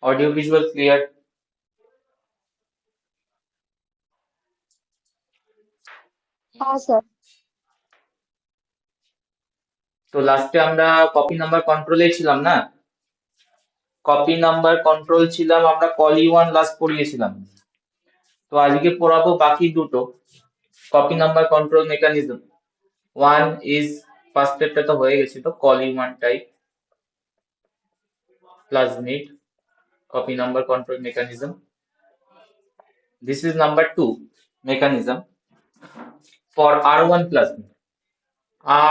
Audio visual clear? হ্যাঁ sir. তো লাস্টে আমরা কপি নাম্বার কন্ট্রোলে ছিলাম না? কপি নাম্বার কন্ট্রোল ছিলাম আমরা, কলি ওয়ান লাস্ট পড়িয়েছিলাম। তো আজকে পড়াবো বাকি দুটো, copy number control mechanism. One is, first স্টেপটা তো হয়ে গেছে, তো কলি one type plasmid copy number control mechanism. This is number two mechanism for R1 plasmid.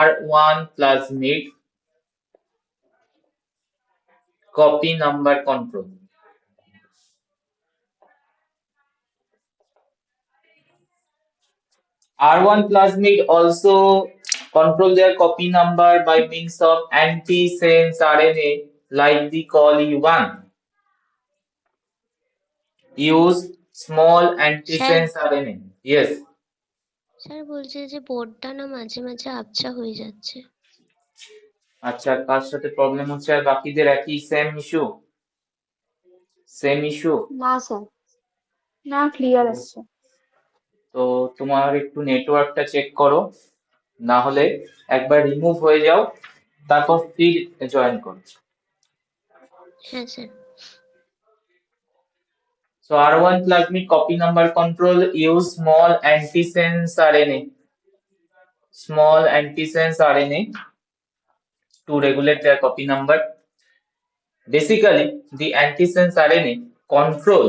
R1 plasmid copy number control. R1 plasmid also control their copy number by means of antisense RNA like the COLI1. Use small sir antisense RNA. Yes. Sir বলছে যে বোর্ডটা না মাঝে মাঝে আবছা হয়ে যাচ্ছে। আচ্ছা, কার সাথে প্রবলেম হচ্ছে? আর বাকিদের একই সেম ইস্যু? Same issue? না স্যার, না ক্লিয়ার আসছে। তো তোমার একটু নেটওয়ার্কটা চেক করো, না হলে একবার রিমুভ হয়ে যাও, তারপর ফির জয়েন করো। হ্যাঁ sir. So R1 plasmid copy number control use small antisense RNA to regulate their copy number. Basically, the antisense RNA control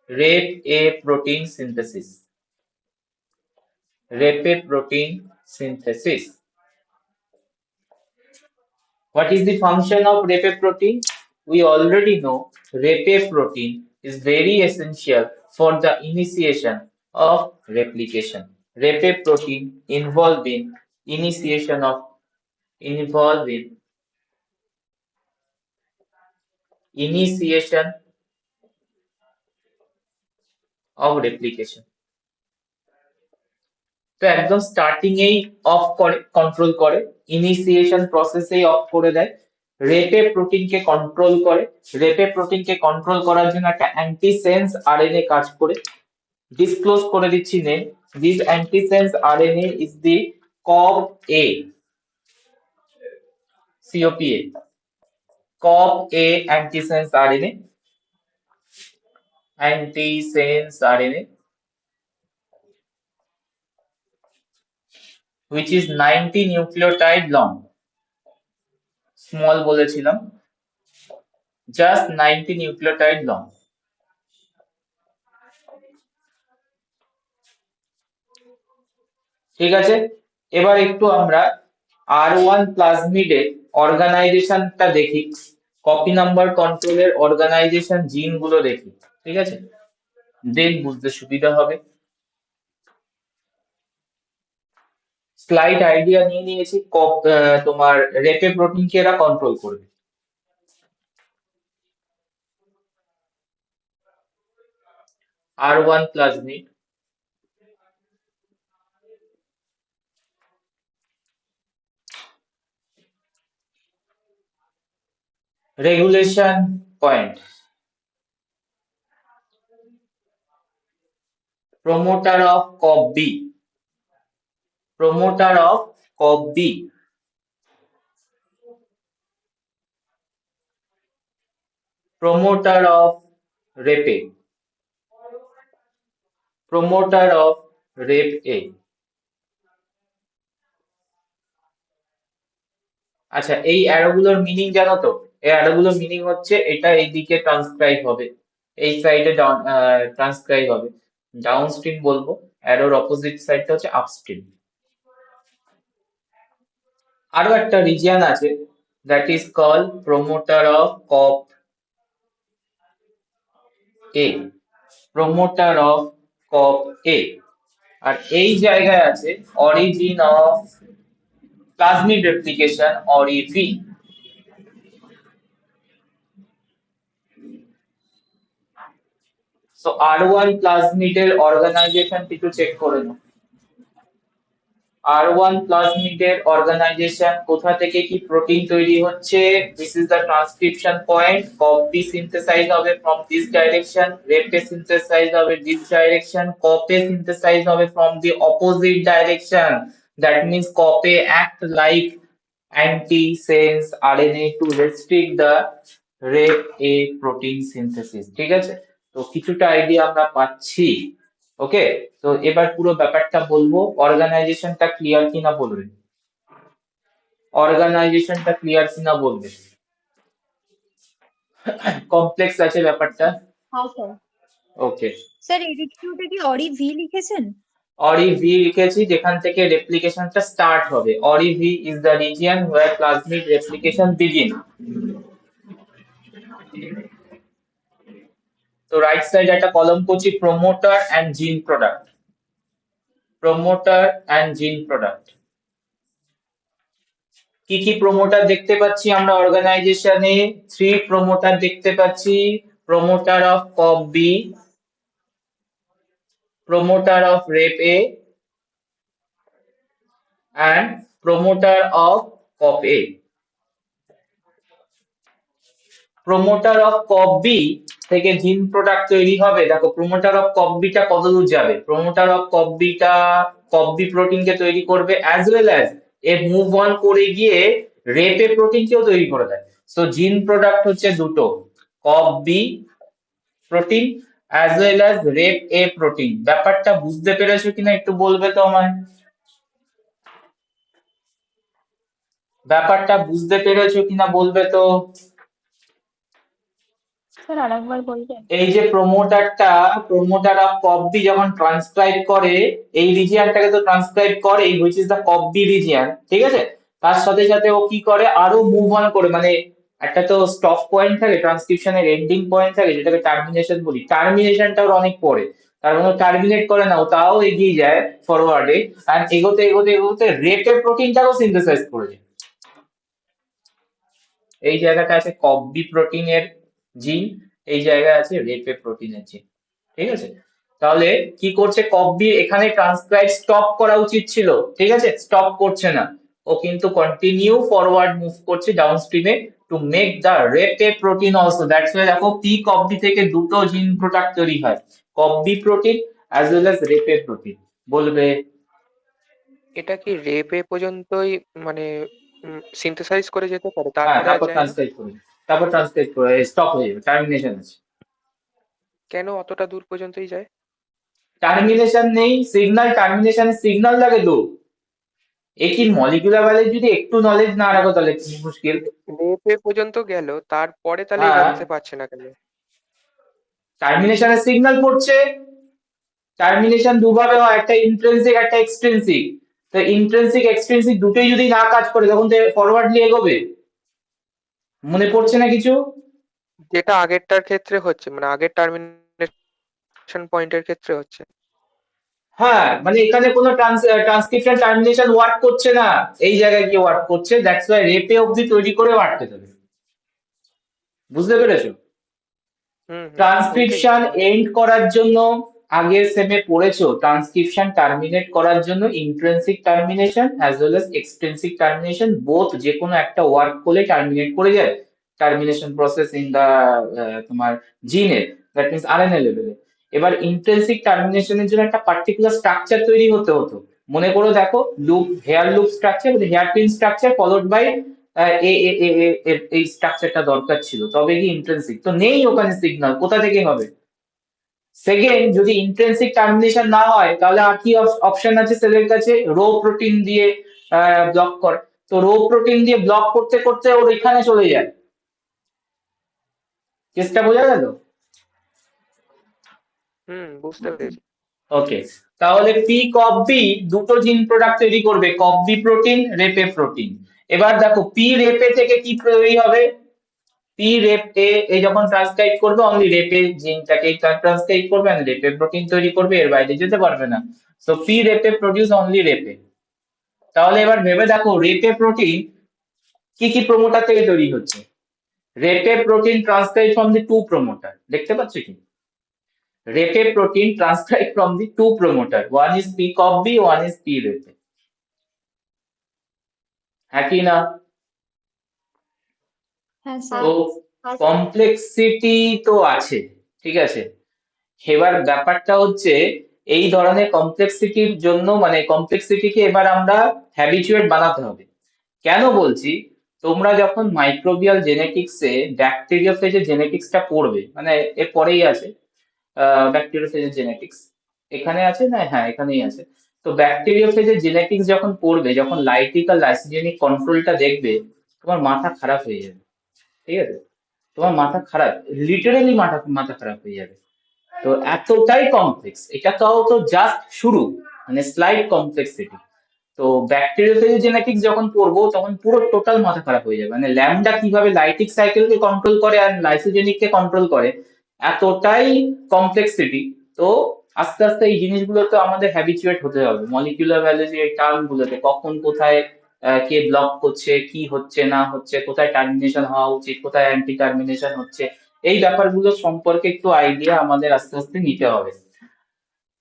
RAPE protein, synthesis. RAPE protein synthesis. What is the function of RAPE protein? We already know RAPE protein is very essential for the initiation of replication. RAPE protein involved in initiation of replication. তো একদম starting এই of করে, control করে, initiation প্রসেসেই of করে দেয়। রেপে প্রোটিনকে control করে। রেপে প্রোটিনকে control করার জন্য একটা অ্যান্টিসেন্স আরএনএ কাজ করে। ডিসক্লোজ করে দিচ্ছি name. This antisense RNA is the COP-A, COPA, COP-A antisense RNA, which is 90 nucleotide long. Small বলেছিলাম, জাস্ট 90 নিউক্লিওটাইড লং। ঠিক আছে, এবার একটু আমরা R1 প্লাজমিডের অর্গানাইজেশনটা দেখি, কপি নাম্বার কন্ট্রোলের অর্গানাইজেশন জিন গুলো দেখি। ঠিক আছে, দেন বুঝতে সুবিধা হবে। স্লাইড আইডিয়া নিয়ে নিয়েছি, তোমার রেপে প্রোটিনকে এরা কন্ট্রোল করবে। R1 plasmid regulation point, promoter of COP-B, promoter of COP-B, promoter of RAPE, promoter of RAPE-A। আচ্ছা, এই অ্যারোগুলোর মিনিং জানো তো? এই অ্যারোগুলোর মিনিং হচ্ছে এটা এইদিকে ট্রান্সক্রাইব হবে, এই সাইডে ট্রান্সক্রাইব হবে, ডাউনস্ট্রিম বলবো, অ্যারোর অপোজিট সাইডটা হচ্ছে আপস্ট্রিম। আরো একটা রিজিয়ন আছে, that is call promoter of COP-A, promoter of COP-A। আর এই জায়গায় আছে origin of plasmid replication, ORI-V। So R1 প্লাজমিডের অর্গানাইজেশন একটু চেক করে নাও। R1 প্লাজমিডের অর্গানাইজেশন কোথা থেকে কি প্রোটিন তৈরি হচ্ছে, this is the transcription point. CopA synthesise হবে from this direction, repA synthesise হবে দিস ডাইরেকশন, কপে সিনথেসাইজ হবে from the opposite direction. That means copA act like antisense RNA to restrict the rep A protein synthesis। ঠিক আছে, তো কিছুটা idea আমরা পাচ্ছি। ওকে, তো এবার পুরো ব্যাপারটা বলবো, অর্গানাইজেশনটা ক্লিয়ার কিনা বলবেন, অর্গানাইজেশনটা ক্লিয়ার কিনা বলবেন, কমপ্লেক্স আছে ব্যাপারটা। হ্যাঁ স্যার। ওকে, স্যার এডিটিউডে কি অরি ভি লিখেছেন? অরি ভি লিখেছি, যেখান থেকে রেপ্লিকেশনটা স্টার্ট হবে। Ori V is the region where plasmid replication begin. তো রাইট সাইডে একটা কলম করছি, promoter and gene product, promoter and gene product. কি কি প্রোমোটার দেখতে পাচ্ছি আমরা অর্গানাইজেশনে? 3 প্রোমোটার দেখতে পাচ্ছি, promoter of cop B, promoter of rep A and promoter of cop A. Promoter of cop B থেকে জিন প্রোডাক্ট তৈরি হবে। দেখো প্রোমোটার অফ কপ বিটা কত দূর যাবে, promoter of cop beta cop B প্রোটিনকে তৈরি করবে, as well as A move on করে গিয়ে রেপ এ প্রোটিনকেও তৈরি করে দেয়। সো জিন প্রোডাক্ট হচ্ছে দুটো, cop B protein as well as rep A protein. ব্যাপারটা বুঝতে পেরেছো কিনা একটু বলবে তো আমায়, ব্যাপারটা বুঝতে পেরেছো কিনা বলবে তো। স্যার আরেকবার বলবেন? এই যে প্রোমোটারটা, প্রোমোটার অফ কপবি যখন ট্রান্সক্রাইব করে, এই রিজিয়নটাকে তো ট্রান্সক্রাইব করে, হুইচ ইজ দ্য কপবি রিজিয়ন। ঠিক আছে, তার সাথে সাথে ও কি করে, আরো মুভ অন করে, মানে একটা তো স্টপ পয়েন্ট থাকে ট্রান্সক্রিপশনের, এন্ডিং পয়েন্ট থাকে যেটাকে টার্মিনেশন বলি, টার্মিনেশনটা ওর অনেক পরে, তার মানে টার্মিনেট করে না, ও তাও এগিয়ে যায় ফরওয়ার্ডে, আর এগোতে এগোতে এগোতে রেপের প্রোটিনটাও সিনথেসাইজ করে যায়। এই জায়গাটা আছে কপবি প্রোটিনের জিন, এই জায়গায় আছে রেপে প্রোটিনের জিন। ঠিক আছে, তাহলে কি করছে কপবি, এখানে ট্রান্সক্রাইব স্টপ করা উচিত ছিল, ঠিক আছে, স্টপ করছে না, ও কিন্তু কন্টিনিউ ফরওয়ার্ড মুভ করছে ডাউনস্ট্রিমে to make the repA protein also. That's why দেখো পি কপবি থেকে দুটো জিন প্রোডাক্ট তৈরি হয়, copB protein as well as repA protein. বলবে এটা কি রেপে পর্যন্তই মানে সিনথেসাইজ করে যেতে পারে, হ্যাঁ, তারপরে আর তারপর যায় না? ট্রান্সক্রাইব করে, তারপর ট্রান্সক্রাইব করে স্টপ হয়ে যাবে, টার্মিনেশন আছে। কেন অতটা দূর পর্যন্তই যায়? টার্মিনেশন নেই, সিগন্যাল, টার্মিনেশন সিগন্যাল লাগে তো। এই কি মলিকুলার বায়োলজি যদি একটু নলেজ না না, রাখো তাহলে কি মুশকিল। রেপে পর্যন্ত গেল, তারপরে তাহলে হ্যাঁ, এগোতে পারছে না কেন? টার্মিনেশনের সিগন্যাল পড়ছে, টার্মিনেশন দুভাবে হয়, একটা ইন্ট্রিনসিক একটা এক্সট্রিনসিক। তো ইন্ট্রিনসিক এক্সট্রিনসিক দুটোই যদি না কাজ করে তখন তো ফরওয়ার্ডলি এগোবে। মনে পড়ছে না কিছু? যেটা আগেরটার ক্ষেত্রে হচ্ছে, মানে আগের টার্মিনেশন পয়েন্টের ক্ষেত্রে হচ্ছে। হ্যাঁ, মানে এখানে কোনো ট্রান্সক্রিপশন টার্মিনেশন ওয়ার্ক করছে না, এই জায়গায় গিয়ে ওয়ার্ক করছে, দ্যাটস ওয়াই রেপে অবধি তৈরি করে আটকে দেবে। বুঝতে পেরেছো? হুম হুম, ওইটাই। ট্রান্সক্রিপশন এন্ড করার জন্য, আগের সেমে পড়েছো, ট্রান্সক্রিপশন টার্মিনেট করার জন্য intrinsic termination as well as extrinsic termination both যে কোনো একটা ওয়ার্ক করলে টার্মিনেট করে যায় টার্মিনেশন প্রসেস ইন দা তোমার জিনের, দ্যাট মিন্স আরএনএ লেভেলে। এবার ইন্ট্রিনসিক টার্মিনেশনের জন্য একটা পার্টিকুলার স্ট্রাকচার তৈরি হতে হতো, মনে করো দেখো loop, hair loop structure, hairpin structure followed by এই স্ট্রাকচারটা দরকার ছিল, তবে কি ইন্ট্রিনসিক তো নেই ওখানে, সিগন্যাল কোথা থেকে হবে। সেকেন্ড, যদি ইন্ট্রিনসিক টার্মিনেশন না হয় তাহলে আর কি অপশন আছে সেলের কাছে, রো প্রোটিন দিয়ে ব্লক কর। তো রো প্রোটিন দিয়ে ব্লক করতে করতে ওর এখানে চলে যায়। কেসটা বোঝা গেল? বুঝতে পেরেছি। ওকে, তাহলে পি কপ বি দুটো জিন প্রোডাক্ট তৈরি করবে, কপ বি প্রোটিন, রেপে প্রোটিন। এবার দেখো পি রেপে থেকে কি তৈরি হবে, পি রেপ এ এই যখন ট্রান্সক্রাইব করবে অনলি রেপে জিনটাকে ট্রান্সক্রাইব করবে এন্ড রেপে প্রোটিন তৈরি করবে, এর বাইরে যেতে পারবে না। So P repA produce only repA. তাহলে এবার ভেবে দেখো রেপে প্রোটিন কি কি প্রমোটার থেকে তৈরি হচ্ছে। RepA protein transcribe from the two promoter, দেখতে পাচ্ছ কি, repA protein transcribe from the two promoter, one is P cop B, one is P repA. হ্যাঁ কি না? হ্যাঁ স্যার। তো কমপ্লেক্সিটি তো আছে, ঠিক আছে। এবার ব্যাপারটা হচ্ছে এই ধরনের কমপ্লেক্সিটির জন্য মানে কমপ্লেক্সিটিকে এবার আমরা হ্যাবিচুয়েট বানাতে হবে। কেন বলছি, তোমরা যখন মাইক্রোবিয়াল জেনেটিক্সে ব্যাকটেরিওফেজের জেনেটিক্সটা পড়বে, মানে এর পরেই আছে ব্যাকটেরিওফেজের জেনেটিক্স, এখানে আছে না, হ্যাঁ এখানেই আছে। তো ব্যাকটেরিওফেজের জেনেটিক্স যখন পড়বে, যখন লাইটিক আর লাইসোজেনিক কন্ট্রোলটা দেখবে, তোমার মাথা খারাপ হয়ে যাবে, ঠিক আছে। তোমার মাথা খারাপ, লিটারেলি মাথা মাথা খারাপ হয়ে যাবে। তো এতটাই কমপ্লেক্স, এটা তো জাস্ট শুরু, মানে স্লাইড কমপ্লেক্সিটি। তো ব্যাকটেরিওফেজ জেনেটিক্স যখন পড়বো তখন পুরো টোটাল মাথা খারাপ হয়ে যাবে, মানে ল্যাম্বডা কিভাবে লাইটিক সাইকেলকে কন্ট্রোল করে আর লাইসোজেনিককে কন্ট্রোল করে, এতটাই কমপ্লেক্সিটি। তো আস্তে আস্তে এই জিনিসগুলো তো আমাদের হ্যাবিচুয়েট হতে হবে, মলিকুলার ভ্যালুজ এই টার্ম গুলোতে কখন কোথায় কে ব্লক করছে, কি হচ্ছে না হচ্ছে, কোথায় টার্মিনেশন হওয়া উচিত, কোথায় অ্যান্টি টার্মিনেশন হচ্ছে, এই ব্যাপারগুলো সম্পর্কে একটু আইডিয়া আমাদের আস্তে আস্তে নিতে হবে।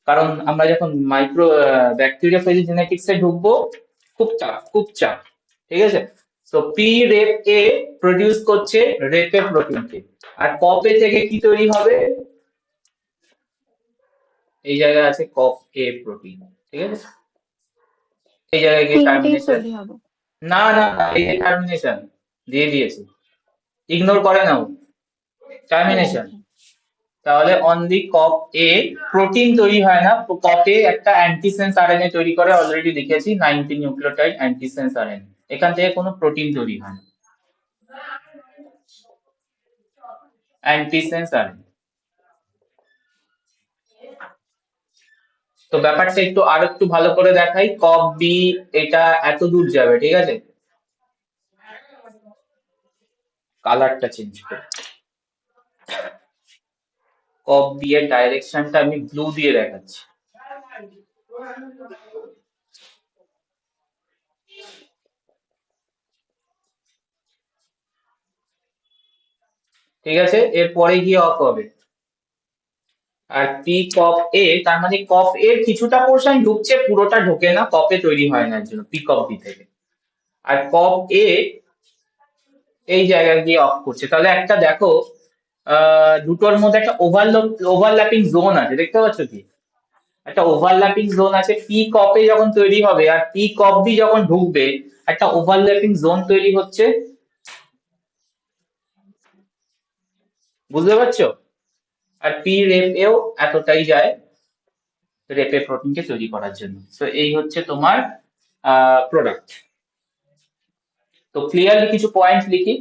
কারণ আমরা যখন ব্যাকটেরিয়া জেনেটিক্স এ ঢুকবো, খুব চাপ, খুব চাপ, ঠিক আছে। তো পি রেপ এ প্রডিউস করছে রেপে প্রোটিনকে, আর কপ এ থেকে কি তৈরি হবে, এই জায়গায় আছে কপ এ প্রোটিন, ঠিক আছে। এই জায়গায় গিয়ে সিনটেজ টার্মিনেশন, তৈরি হবে। না না না, এই টার্মিনেশন দিয়ে দিয়েছে, ইগনোর করে নাও টার্মিনেশন। তাহলে on the cop A protein তৈরি হয় না, কপ এ একটা অ্যান্টিসেন্স আরএনএ তৈরি করে, অলরেডি লিখেছি 90 নিউক্লিওটাইড অ্যান্টিসেন্স আরএনএ, এখান থেকে কোনো প্রোটিন তৈরি হয় না, অ্যান্টিসেন্স আরএনএ। তো ব্যাপারটা একটু আর একটু ভালো করে দেখাই, কপ বি এটা এত দূর যাবে, ঠিক আছে। কালারটা চেঞ্জ করে, কপ বি এর ডাইরেকশনটা আমি ব্লু দিয়ে দেখাচ্ছি। ঠিক আছে, এরপরে গিয়ে অফ হবে। আর পি কপ এ, তার মানে কপ এর কিছুটা পোর্শন ঢুকছে, পুরোটা ঢোকে না, কপে তৈরি হয় না এর জন্য পি কপ বি থেকে। আর কপ এ এই জায়গায় গিয়ে অফ করছে, তাহলে একটা দেখো দুটোর মধ্যে একটা ওভারল্যাপিং জোন আছে, দেখতে পাচ্ছ কি, একটা ওভারল্যাপিং জোন আছে। পি কপে যখন তৈরি হবে আর পি কপ বি যখন ঢুকবে, একটা ওভারল্যাপিং জোন তৈরি হচ্ছে, বুঝতে পারছো। আর পি রেপ এও এতটাই যায় রেপে প্রোটিনকে তৈরি করার জন্য। তো এই হচ্ছে তোমার প্রোডাক্ট। তো ক্লিয়ারলি কিছু পয়েন্ট লিখি।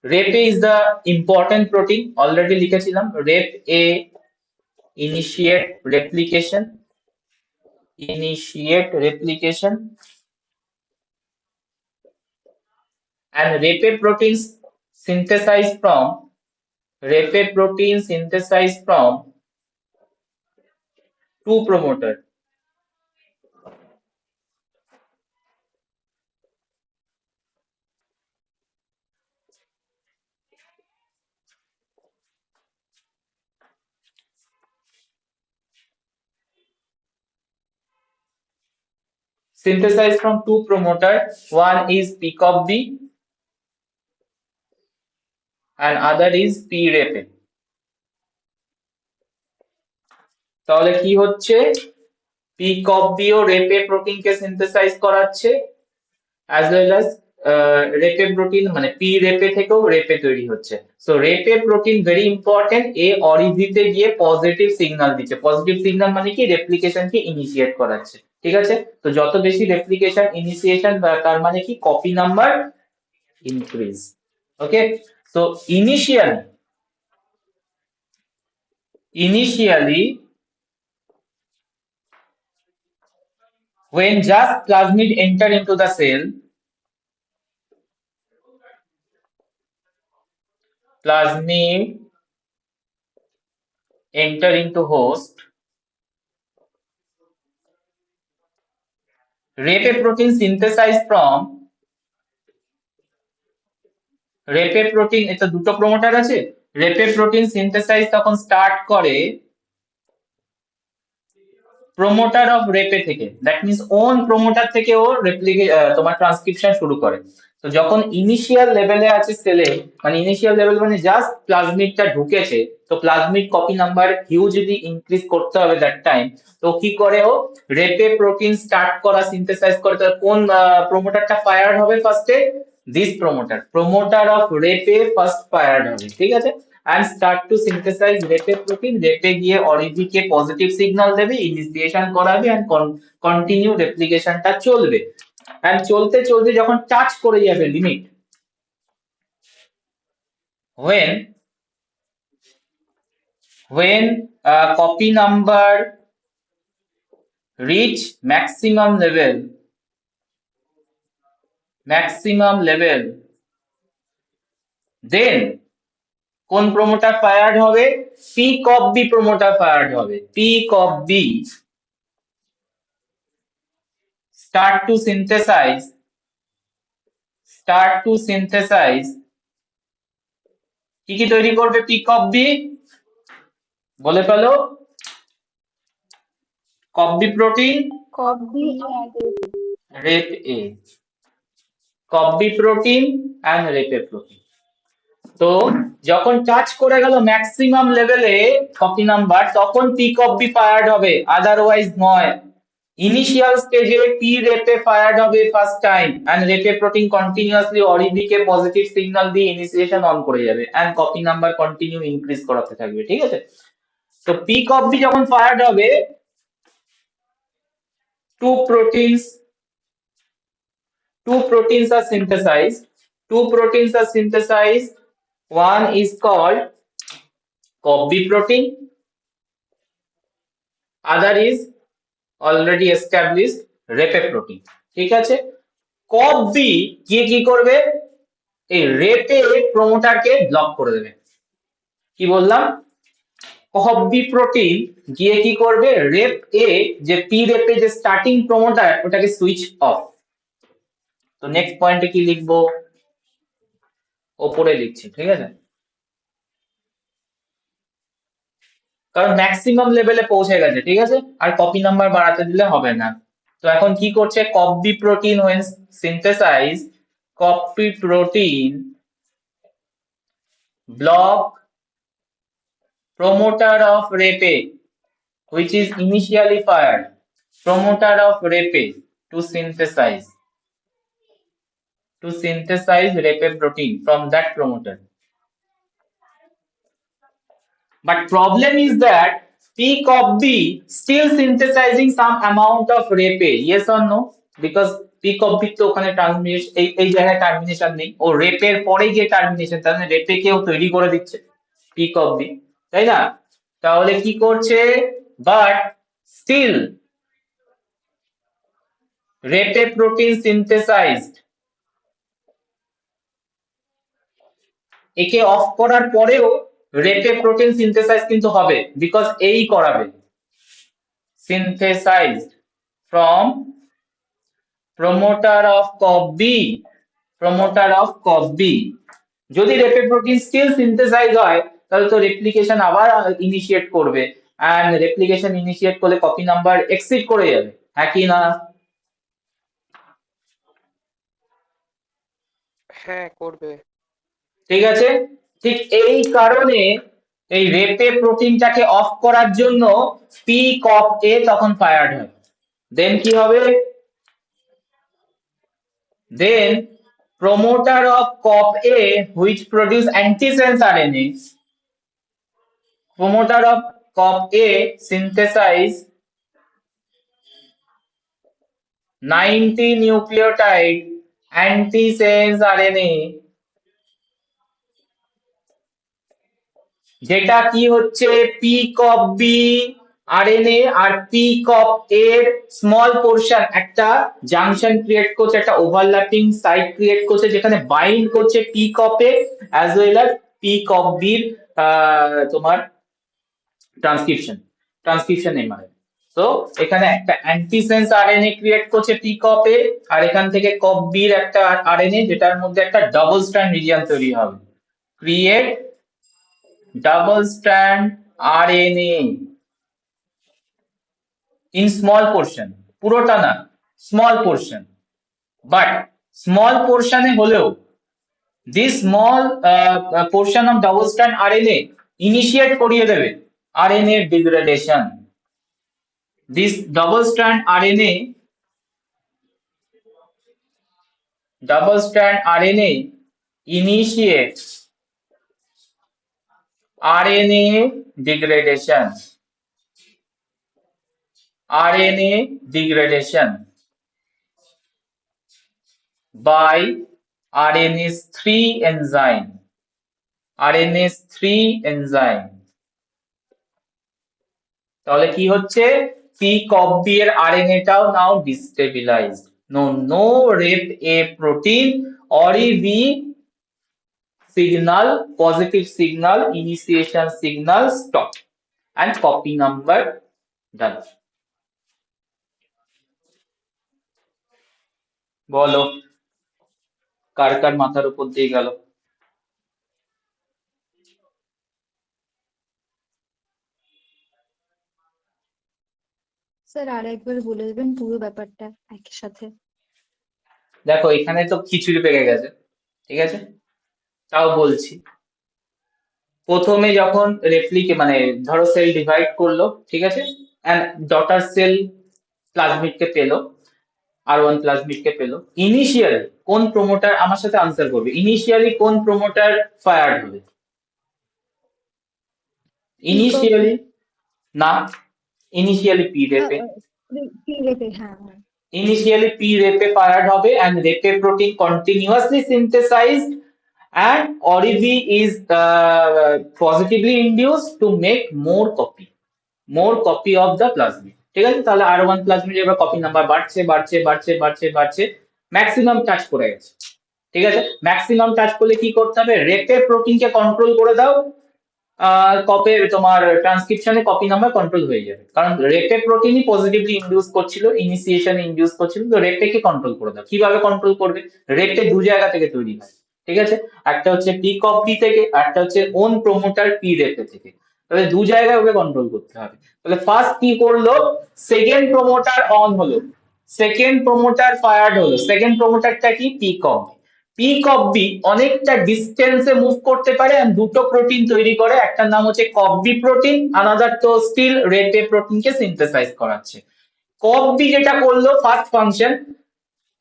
Rep A is the important protein, already লিখেছিলাম। Rep A initiate replication, and rape proteins synthesized from two promoter. Synthesized from two promoter, one is PCOP-B and other is P-Repe. তাহলে কি হচ্ছে, PCOP-B ও রেপে প্রোটিনকে synthesise করাচ্ছে, as well as রেপে protein মানে P রেপে থেকেও রেপে তৈরি হচ্ছে। So repA protein very important, এ অরিজিতে গিয়ে positive signal দিচ্ছে। পজিটিভ সিগন্যাল মানে কি, রেপ্লিকেশনকে ইনিশিয়েট করাচ্ছে, ঠিক আছে। তো যত বেশি রেপ্লিকেশন ইনিশিয়েশন, তার মানে কি copy number increase. Okay, so initially when just plasmid enter into the cell, plasmid enter into host, repe protein synthesized from repA protein, এটা দুটো প্রোমোটার আছে, রেপে প্রোটিন সিনথেসাইজ তখন স্টার্ট করে প্রোমোটার অফ রেপে থেকে, that means on promoter থেকে ও তোমার transcription শুরু করে। তো যখন ইনিশিয়াল লেভেলে আছে সেলে, মানে ইনিশিয়াল লেভেল মানে জাস্ট প্লাজমিডটা ঢুকেছে, তো plasmid copy number hugely increase করতে হবে দ্যাট টাইম। তো কি করে ও রেপে প্রোটিন স্টার্ট করা সিনথেসাইজ করে। তো কোন প্রোমোটারটা ফায়ার হবে ফার্স্টে? This promoter of repA first fire হবে, ঠিক আছে। and start to synthesize repA protein, repA গিয়ে অরিজি কে পজিটিভ সিগন্যাল দেবে, ইনিশিয়েশন করাবে and কন্টিনিউ রেপ্লিকেশনটা চলবে। and চলতে চলতে যখন টাচ করে যাবে limit, when copy number reach maximum level, then কোন প্রোমোটার ফায়ার্ড হবে? Peak of B promoter fired হবে। Peak of B start to synthesize কি কি তৈরি করবে পিক অফ বি? বলে ফেলো। Copy protein, Copy and rep A, copy protein and repA protein. তো যখন টাচ করে গেল ম্যাক্সিমাম লেভেলে কপি নাম্বার, তখন পিক অফ বি ফায়ার্ড হবে, আদারওয়াইজ নয়। ইনিশিয়াল স্টেজে পি রেপে ফায়ার্ড হবে first time and repA protein continuously অরিবি কে পজিটিভ সিগন্যাল দিয়ে ইনিশিয়েশন অন করে যাবে and copy number continue increase করাতে থাকবে, ঠিক আছে। তো পিক অফ বি যখন ফায়ার্ড হবে, two proteins are synthesized. One is called copy protein, other is already established repA protein, ঠিক আছে। কপি গিয়ে কি করবে? এই রেপে প্রোমোটারকে ব্লক করে দেবে। কি বললাম? কপি প্রোটিন গিয়ে কি করবে? রেপ এ, যে পি রেপে যে স্টার্টিং প্রোমোটার, ওটাকে সুইচ অফ। তো নেক্সট পয়েন্টে কি লিখবো? ওপরে লিখছি, ঠিক আছে, কারণ ম্যাক্সিমাম লেভেলে পৌঁছে গেছে, ঠিক আছে, আর কপি নাম্বার বাড়াতে দিলে হবে না। তো এখন কি করছে? Copy protein when synthesized, copy protein block promoter of repe which is initially fired, promoter of repe to synthesize repe protein from that promoter. But problem is that peak of B still synthesizing some amount of repe, yes or no? Because peak of B তো ওখানে termination, এই জায়গায় termination নেই, ও রেপের পরে গিয়ে termination, তাহলে রেপে কেও তৈরি করে দিচ্ছে পিক অফ বি, তাই না? তাহলে কি করছে? বাট স্টিল রেপে প্রোটিন সিনথেসাইজড, একে অফ করার পরেও রেপে প্রোটিন সিনথেসাইজ কিন্তু হবে, বিকজ এই করাবে synthesized from promoter of copy. যদি রেপে প্রোটিন স্টিল সিনথেসাইজ হয়, তাহলে তো রেপ্লিকেশন আবার ইনিশিয়েট করবে, এন্ড রেপ্লিকেশন ইনিশিয়েট করলে কপি নাম্বার এক্সিড করে যাবে, হ্যাঁ কি না? হ্যাঁ, করবে। ঠিক আছে। ঠিক এই কারণে এই রেপে প্রোটিনটাকে অফ করার জন্য পিক অফ এ তখন ফায়ার্ড হয়। দেন কি হবে? Then promoter of COP-A which produce antisense RNA, promoter of COP-A synthesize 90 nucleotide antisense RNA, যেটা কি হচ্ছে পিক অফ বি আরএনএ আর পিক অফ এর স্মল পোরশন একটা জাংশন ক্রিয়েট করছে, একটা ওভারল্যাপিং সাইট ক্রিয়েট করছে, যেখানে বাইন্ড করছে pick of A as well as pick of বির তোমার ট্রান্সক্রিপশন এমআরএনএ। তো এখানে একটা অ্যান্টিসেন্স আরএনএ ক্রিয়েট করছে পিক অফ এ, আর এখান থেকে কপ বির একটা আরএনএ, যেটার মধ্যে একটা ডাবল স্ট্র্যান্ড রিজিয়ন তৈরি হবে, create double strand RNA. in small portion, পুরোটা না, small portion, but small portion এ হলেও this small portion of double strand RNA initiate করিয়ে দেবে RNA degradation. This double strand RNA initiates RNA degradation. By RNase 3 enzyme. তাহলে কি হচ্ছে, pCOP এর RNA টাও নাও destabilized. No rep A protein or B signal, positive signal, initiation signal stop, and copy number done. বলো কার কার মাথার উপর দিয়ে গেল? স্যার আর একবার বলে দেবেন পুরো ব্যাপারটা একই সাথে। দেখো এখানে তো খিচুড়ি পেকে গেছে, ঠিক আছে, তাও বলছি। প্রথমে যখন মানে ধরো সেল ডিভাইড করলো, ঠিক আছে, এন্ড ডটার সেল প্লাজমিডকে পেলো, R1 প্লাজমিডকে পেলো, ইনিশিয়ালি কোন প্রোমোটার, আমার সাথে আনসার করবে, ইনিশিয়ালি কোন প্রোমোটার ফায়ার্ড হবে? ইনিশিয়ালি না, ইনিশিয়ালি পি রেপে, হ্যাঁ হ্যাঁ। Initially P repe fired হবে and repe protein continuously synthesized and ORIV is positively induced to make more copy of the plasmid. ঠিক আছে, তাহলে R1 প্লাজমিড এবার কপি নাম্বার বাড়ছে, ম্যাক্সিমাম টাচ করে গেছে। ঠিক আছে, ম্যাক্সিমাম টাচ করলে কি করতে হবে, রেপে প্রোটিনকে কন্ট্রোল করে দাও, কপে তোমার ট্রান্সক্রিপশনে কপি নাম্বার কন্ট্রোল হয়ে যাবে, কারণ রেপে প্রোটিনই পজিটিভলি ইনডিউস করছিল, ইনিশিয়েশনে ইনডিউস করছিল, তো রেপেকে কন্ট্রোল করে দাও। কিভাবে কন্ট্রোল করবে, রেপে দু জায়গা থেকে তৈরি হয়, ঠিক আছে, একটা হচ্ছে pCOP থেকে, একটা হচ্ছে ওন প্রোমোটার পি রেপে থেকে, তাহলে দু জায়গায় ওকে কন্ট্রোল করতে হবে। তাহলে ফার্স্ট কি করলো, সেকেন্ড প্রোমোটার অন হলো, সেকেন্ড প্রোমোটার ফায়ার্ড হলো, সেকেন্ড প্রোমোটারটা কি, pCOP অনেকটা ডিস্টেন্সে মুভ করতে পারে and দুটো প্রোটিন তৈরি করে, একটার নাম হচ্ছে COP প্রোটিন, আনাদার তো স্টিল রেপে প্রোটিনকে সিনথেসাইজ করাচ্ছে। COP যেটা করলো ফার্স্ট ফাংশন,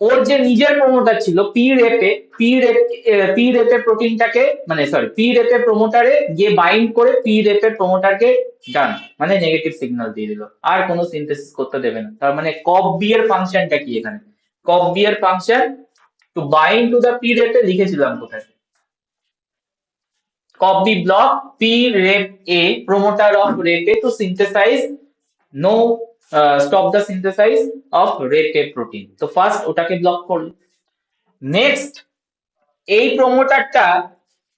ওর যে নিজের প্রমোটার ছিল পি রেপে প্রোটিনটাকে, মানে সরি পি রেপে প্রমোটারে গিয়ে বাইন্ড করে পি রেপে প্রমোটারকে ডান, মানে নেগেটিভ সিগন্যাল দিয়ে দিল, আর কোনো সিনথেসিস করতে দেবে না। তার মানে COP এর ফাংশনটা কি, এখানে COP এর function to bind to the P rep লিখেছিলাম কোথায়, COP block P rep A promoter of rep A to synthesize stop the synthesis of rep A protein, তো ফার্স্ট ওটাকে ব্লক করলো। নেক্সট এই প্রমোটারটা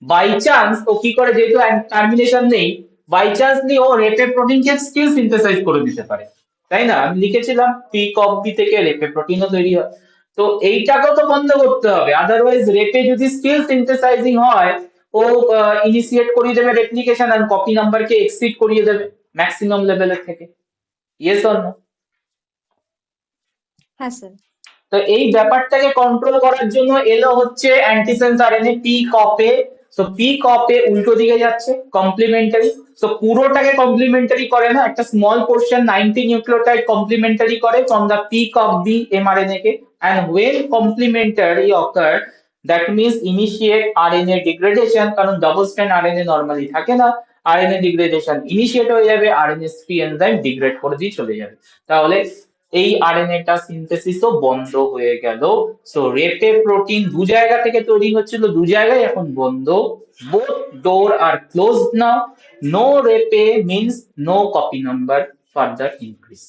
বাই চান্স ও কি করে, যেহেতু টার্মিনেশন নেই, বাই চান্সলি ও রেপে প্রোটিনকে স্টিল সিনথেসাইজ করে দিতে পারে, তাই না, আমি লিখেছিলাম pCOP থেকে রেপে প্রোটিনও তৈরি হয়, তো এইটাকেও তো বন্ধ করতে হবে, আদারওয়াইজ রেপে যদি স্টিল সিনথেসাইজিং হয়, ও ইনিশিয়েট করিয়ে দেবে রেপ্লিকেশন আর কপি নাম্বারকে এক্সিড করিয়ে দেবে ম্যাক্সিমাম লেভেলের থেকে। Yes or no? হ্যাঁ স্যার। তো এই ব্যাপারটাকে কন্ট্রোল করার জন্য এলো হচ্ছে antisense RNA pCOP। So pCOP উল্টো দিকে যাচ্ছে, কমপ্লিমেন্টারি, সো পুরোটাকে কমপ্লিমেন্টারি করে না, একটা স্মল পোর্শন 90 নিউক্লিওটাইড কমপ্লিমেন্টারি করে from the pCOP mRNA K, and when complementary occur that means initiate RNA degradation, কারণ ডাবল স্ট্র্যান্ড RNA নরমালি থাকে না, RNA degradation ইনিশিয়েট হয়ে যাবে, RNase 3 এনজাইম ডিগ্রেড করে দিয়ে চলে যাবে, তাহলে এই আরএনএ টা সিনথেসিসও বন্ধ হয়ে গেল। সো রেপে প্রোটিন দু জায়গা থেকে তৈরি হচ্ছিল, দু জায়গায় এখন বন্ধ, both door are closed now, no repA means no copy number further increase.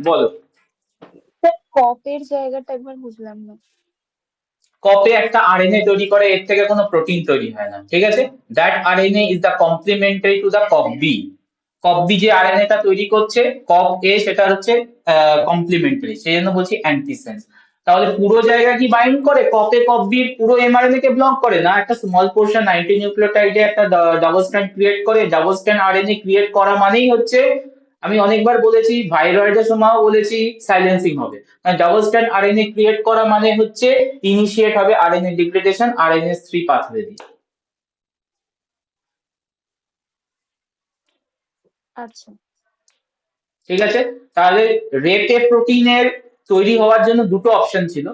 বলো কপের জায়গাটা একবার বুঝলাম না। কপে একটা আরএনএ তৈরি করে, এর থেকে কোনো প্রোটিন তৈরি হয় না, ঠিক আছে, that RNA is the complimentary to the COP যে আরএনএ টা তৈরি করছে COP সেটা হচ্ছে কমপ্লিমেন্টারি, সেই জন্য বলছি অ্যান্টিসেন্স। তাহলে পুরো জায়গা কি বাইন্ড করে? কপে কপ বির পুরো এমআরএনএ কে ব্লক করে না, একটা স্মল পোর্শন 90 নিউক্লিওটাইডে একটা ডাবল স্ট্র্যান্ড ক্রিয়েট করে। ডাবল স্ট্র্যান্ড আরএনএ ক্রিয়েট করা মানেই হচ্ছে, আমি অনেকবার বলেছি, ভাইরয়েডের সময়ও বলেছি, সাইলেন্সিং হবে। ডাবল স্ট্র্যান্ড আরএনএ ক্রিয়েট করা মানে হচ্ছে ইনিশিয়েট হবে আরএনএ ডিগ্রেডেশন আরএনএস3 পাথওয়ে দিয়ে। আচ্ছা। ঠিক আছে, তাহলে রেপে প্রোটিনের তৈরি হওয়ার জন্য দুটো অপশন ছিল,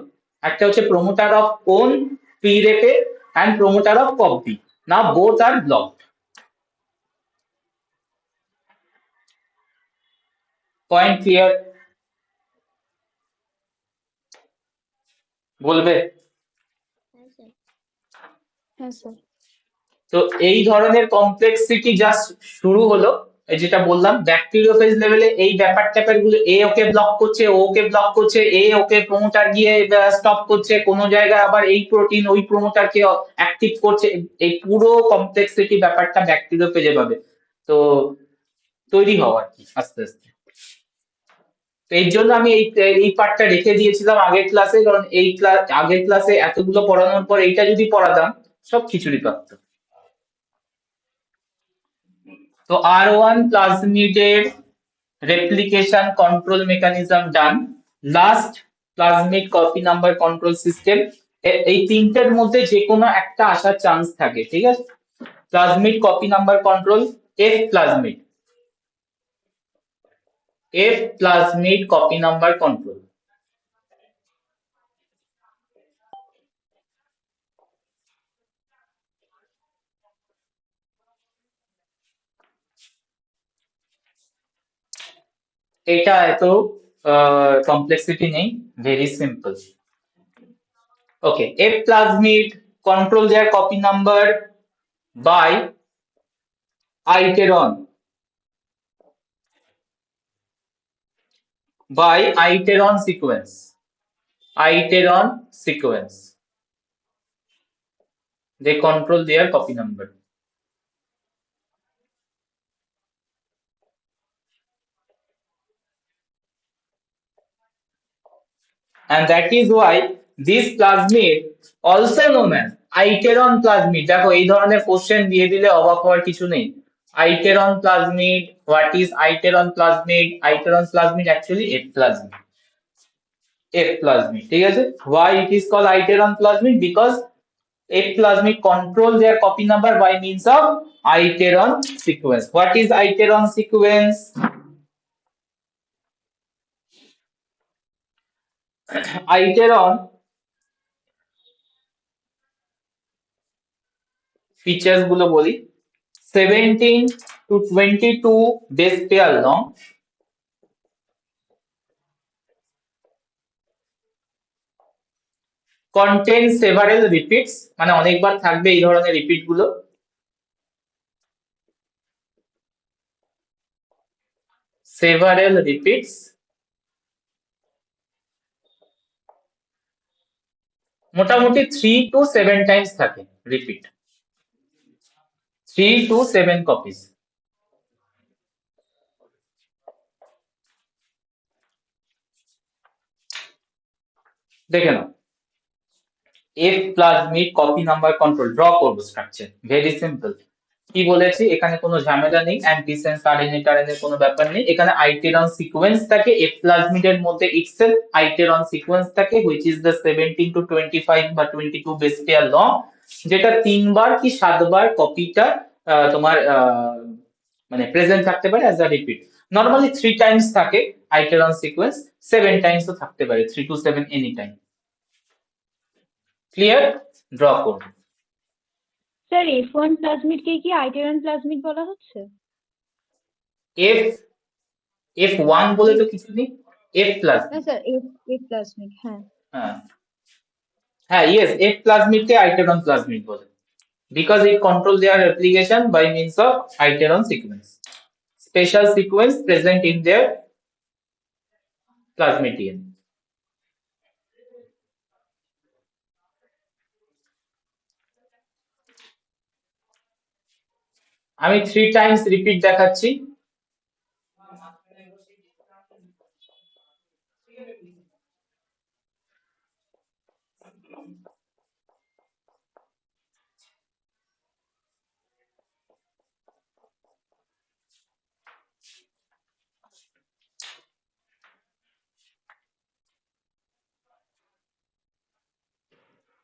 একটা হচ্ছে প্রোমোটার অফ কোন pre repA and promoter of copy. Now both are blocked. Point clear? বলবে? হ্যাঁ স্যার। হ্যাঁ স্যার। তো এই ধরনের কমপ্লেক্সিটি জাস্ট শুরু হলো। এই যেটা বললাম ব্যাকটেরিওফেজ লেভেলে এই ব্যাপার ট্যাপার গুলো, এ ওকে ব্লক করছে, ও ওকে ব্লক করছে, এ ওকে প্রমোটার গিয়ে স্টপ করছে, কোন জায়গায় আবার এই প্রোটিন ওই প্রমোটারকে অ্যাক্টিভ করছে। এই পুরো কমপ্লেক্সিটি ব্যাপারটা ব্যাকটেরিওফেজে পাবে তো তৈরি হওয়া আর কি আস্তে আস্তে। তো এর জন্য আমি এই পার্টটা রেখে দিয়েছিলাম আগের ক্লাসে, কারণ এই ক্লাস আগের ক্লাসে এতগুলো পড়ানোর পর এইটা যদি পড়াতাম সব খিচুড়ি পাকতো। তো R1 প্লাজমিডের replication control mechanism done. Last plasmid copy number control system. এই তিনটের মধ্যে যে কোনো একটা আসার চান্স থাকে, ঠিক আছে? Plasmid copy number control, F plasmid copy number control. এটা এত কমপ্লেক্সিটি নেই, very simple. Okay, F plasmid control their copy number by iteron sequence. They control their copy number. And that is why this plasmid also known as iteron plasmid. দেখো এই ধরনের question দিয়ে দিলে অবাক হওয়ার কিছু নেই। iteron plasmid, what is iteron plasmid? Iteron plasmid actually F plasmid, ঠিক আছে? Why it is called iteron plasmid? Because F plasmid control their copy number by means of iteron sequence. What is iteron sequence? iteron features গুলো বলি, 17 to 22 base pair long, contain several repeats, মানে অনেকবার থাকবে এই ধরনের repeat গুলো, several repeats, মোটামুটি 3 to 7 times থাকে রিপিট, 3 to 7 copies। দেখে নাও, F plasmid copy number control draw করবো স্ট্রাকচার, ভেরি সিম্পল। কি বলেছি, এখানে কোনো ঝামেলা নেই, অ্যান্টিসেন্স আরএনএ টারএনএ কোনো ব্যাপার নেই। এখানে আইটেরন সিকোয়েন্স থাকে, এফ প্লাজমিডের মধ্যে ইটসেলফ আইটেরন সিকোয়েন্স থাকে, হুইচ ইজ দ্য 17 to 25 বা 22 বেস পেয়ার লং, যেটা 3 বার কি 7 বার কপিটা তোমার মানে প্রেজেন্ট থাকতে পারে as a repeat. Normally 3 Times থাকে আইটেরন সিকোয়েন্স, 7 টাইমসও থাকতে পারে, 3 to 7 any time. Clear? Draw করুন। স্যার F1 প্লাজমিড কে কি আইটেরন প্লাজমিড বলা হচ্ছে? F1 বলে তো কিছু নেই, F প্লাজমিড। না স্যার F প্লাজমিড, হ্যাঁ হ্যাঁ, yes, F plasmid কে iteron plasmid বলে, because it control their replication by means of iteron sequence, special sequence present in their plasmid DNA. আমি 3 টাইমস রিপিট দেখাচ্ছি।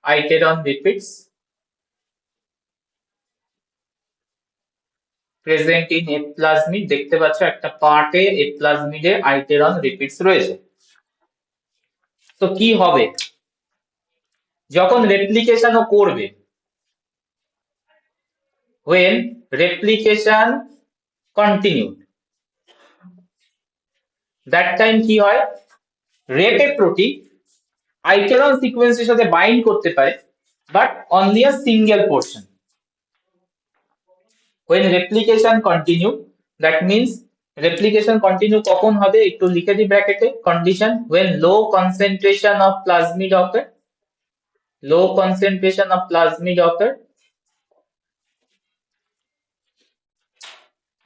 iteron repeats present in A plasmid, দেখতে পাচ্ছ একটা পার্টে A প্লাজমিডে iteron repeats রয়েছে। তো কি হবে যখন রেপ্লিকেশন ও করবে, when replication continued, that time কি হয়, রেপে প্রোটিন iteron সিকোয়েন্সের সাথে বাইন্ড করতে পারে but only a single portion. when replication continue, that means replication continue কখন হবে একটু লিখে দিই ব্র্যাকেটে, condition when low concentration of plasmid occur, low concentration of plasmid occur,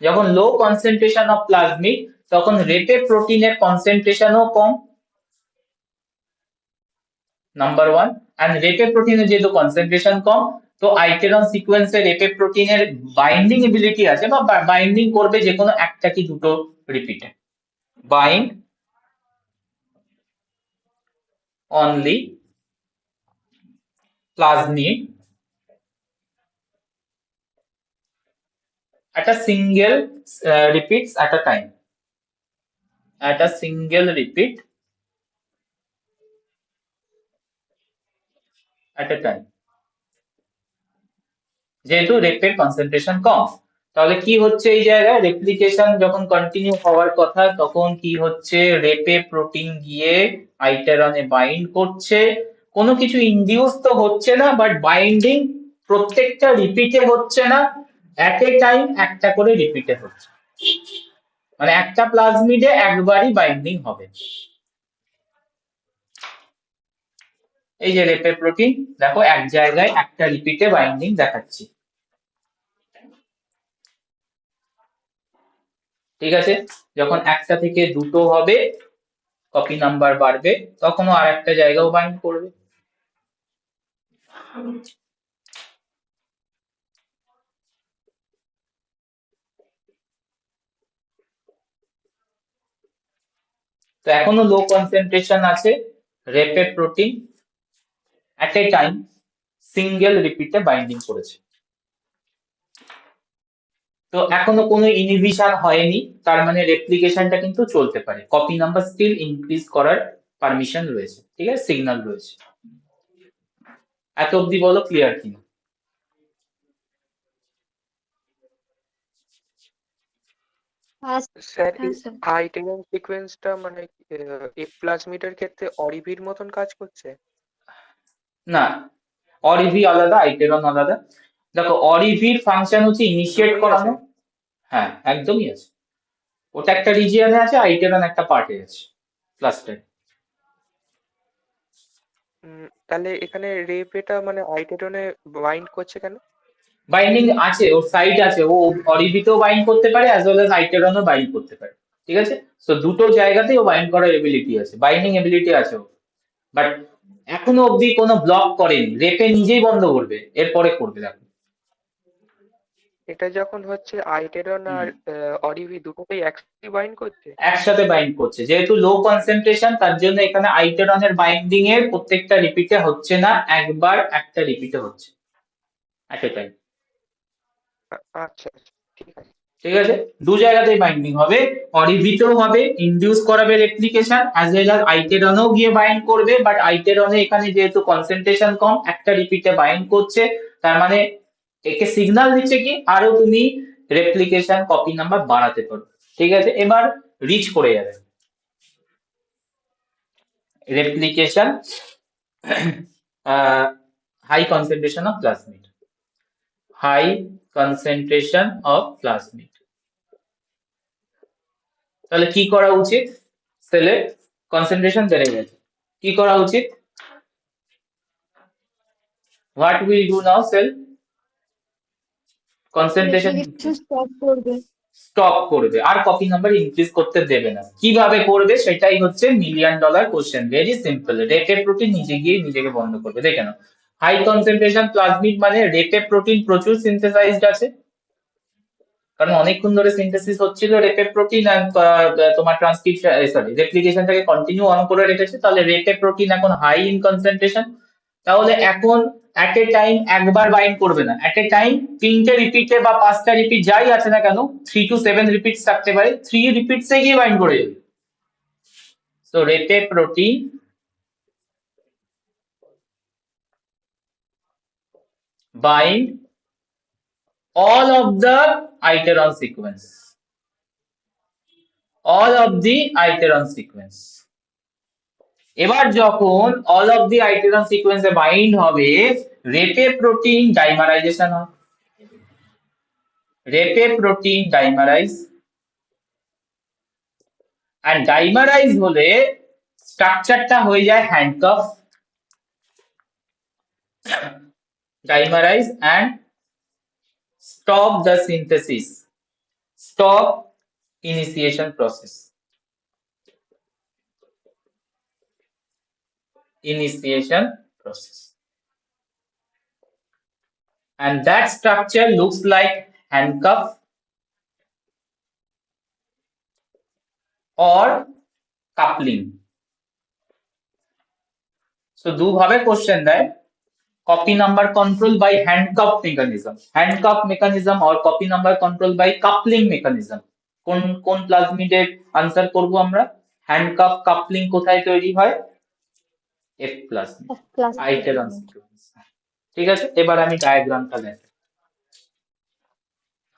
যখন লো কনসেন্ট্রেশন অফ প্লাজমিড তখন রেপে প্রোটিনের কনসেন্ট্রেশনও কম, নাম্বার ওয়ান। এন্ড রেপে প্রোটিনের যেহেতু কনসেন্ট্রেশন কম, তো আইটেরন সিকোয়েন্সে রেপে প্রোটিনের বাইন্ডিং এবিলিটি আছে বা বাইন্ডিং করবে যে কোনো একটা কি দুটো রিপিটে, bind only plasmid at a single repeats at a time, at a single repeat at a time, যেহেতু রেপের কনসেন্ট্রেশন কম। তাহলে কি হচ্ছে এই জায়গায়, রেপ্লিকেশন যখন কন্টিনিউ হওয়ার কথা তখন কি হচ্ছে, রেপে প্রোটিন গিয়ে আইটেরনে বাইন্ড করছে, কোনো কিছু ইনডিউস তো হচ্ছে না বাট বাইন্ডিং প্রত্যেকটা রিপিটে হচ্ছে না, এট এ টাইম একটা করে রিপিটে হচ্ছে, মানে একটা প্লাজমিডে একবারই বাইন্ডিং হবে। এই যে রেপে প্রোটিন দেখো এক জায়গায় একটা রিপিটে বাইন্ডিং দেখাচ্ছি, ঠিক আছে। যখন একটা থেকে দুটো হবে কপি নাম্বার বাড়বে তখনও আর একটা জায়গাও বাইন্ড করবে। তো এখনো লো কনসেন্ট্রেশন আছে, repA protein at a time single রিপিটে বাইন্ডিং করেছে, তো এখনো কোনো ইনহিবিশন হয়নি, তার মানে রেপ্লিকেশনটা কিন্তু চলতে পারে, কপি নাম্বার স্টিল ইনক্রিজ করার পারমিশন রয়েছে, ঠিক আছে, সিগন্যাল রয়েছে। এত অবধি বলো ক্লিয়ার কিনা? স্যার হ্যাঁ এই স্যার। আইটেরিয়ান সিকোয়েন্সটা মানে এ প্লাজমিডের ক্ষেত্রে অরিভির মতন কাজ করছে? না, অরিভি আলাদা আইটেরন আলাদা। দেখো অরিভির ফাংশন হচ্ছে ইনিশিয়েট দুটোই করানো, আছে? হ্যাঁ একদমই আছে, ওটা একটা রিজিয়নে আছে, আইটেরন একটা পার্টে আছে প্লাস্টার। তাহলে এখানে রেপেটা মানে আইটেরনে বাইন্ড করছে কেন? বাইন্ডিং আছে, ওর সাইট আছে, ও অরিবিতেও বাইন্ড করতে পারে অ্যাজ ওয়েল অ্যাজ আইটেরনও বাইন্ড করতে পারে, ঠিক আছে। তো দুটো জায়গাতেই ও বাইন্ড করার এবিলিটি আছে, বাইন্ডিং এবিলিটি আছে ও, বাট এখনো অবধি কোনো ব্লক করেনি, রেপে নিজেই বন্ধ করবে, এরপরে করবে দেখো। এটা যখন হচ্ছে আইটেরন আর অরিভি দুটোতেই একসাথে বাইন্ড করছে? একসাথে বাইন্ড করছে, যেহেতু লো কনসেন্ট্রেশন তার জন্য এখানে আইটেরনের বাইন্ডিং এর প্রত্যেকটা রিপিটে হচ্ছে না, একবার একটা রিপিটে হচ্ছে এট এ টাইম, আচ্ছা আচ্ছা, ঠিক আছে। ঠিক আছে। দু জায়গাতেই বাইন্ডিং হবে, অরিবিতেও হবে, ইনডিউস করাবে রেপ্লিকেশন, অ্যাজ ওয়েল অ্যাজ আইটেরনেও গিয়ে বাইন্ড করবে, বাট আইটেরনে এখানে যেহেতু কনসেন্ট্রেশন কম একটা রিপিটে বাইন্ড করছে, তার মানে একে সিগন্যাল দিচ্ছে কি আরো তুমি রেপ্লিকেশন কপি নাম্বার বাড়াতে পারো, ঠিক আছে। এবার রিচ করে যাবে replication high concentration of plasmid, high concentration of plasmid. তাহলে কি করা উচিত, সেলের কনসেন্ট্রেশন বেড়ে গেছে, কি করা উচিত, what will do now, cell concentration replication stop করবে। স্টপ করবে, আর কপি নাম্বার ইনক্রিজ করতে দেবে না। কিভাবে করবে সেটাই হচ্ছে $1,000,000 কোশ্চেন, ভেরি সিম্পল, রেপে প্রোটিন নিজে গিয়ে নিজেকে বন্ধ করবে, দেখে নাও। হাই কনসেন্ট্রেশন প্লাজমিড মানে রেপে প্রোটিন প্রচুর সিনথেসাইজড আছে, কারণ অনেকক্ষণ ধরে সিনথেসিস হচ্ছিল রেপে প্রোটিন, তোমার ট্রান্সক্রিপশন সরি রেপ্লিকেশনটাকে কন্টিনিউ অন করে রেখেছে, তাহলে রেপে প্রোটিন এখন হাই ইন কনসেন্ট্রেশন, তাহলে এখন অ্যাট এ টাইম একবার বাইন্ড করবে না, অ্যাট এ টাইম 3টে রিপিটে বা 5টা রিপিট যাই আছে না কেন, 3 to 7 রিপিটস থাকতে পারে, 3 রিপিটসে গিয়ে বাইন্ড করে যাবে। So repA protein bind all of the iteron sequence, all of the iteron sequence। এবার যখন all of the iteron sequence A bind হবে, রেপে প্রোটিন ডাইমারাইজেশন হয়, রেপে প্রোটিন ডাইমারাইজ, and ডাইমারাইজ হলে স্ট্রাকচারটা হয়ে যায় handcuff, dimerize and stop the synthesis, stop initiation process, initiation process, and that structure looks like handcuff or coupling। so দুভাবে question দেয়, copy number control by handcuff mechanism or copy number control by coupling mechanism। কোন কোন প্লাজমিডের answer করব আমরা? Handcuff coupling কোথায় তৈরি হয়? F plasmid, iteron sequence. ঠিক আছে, এবার আমি ডায়াগ্রামটা দেখাই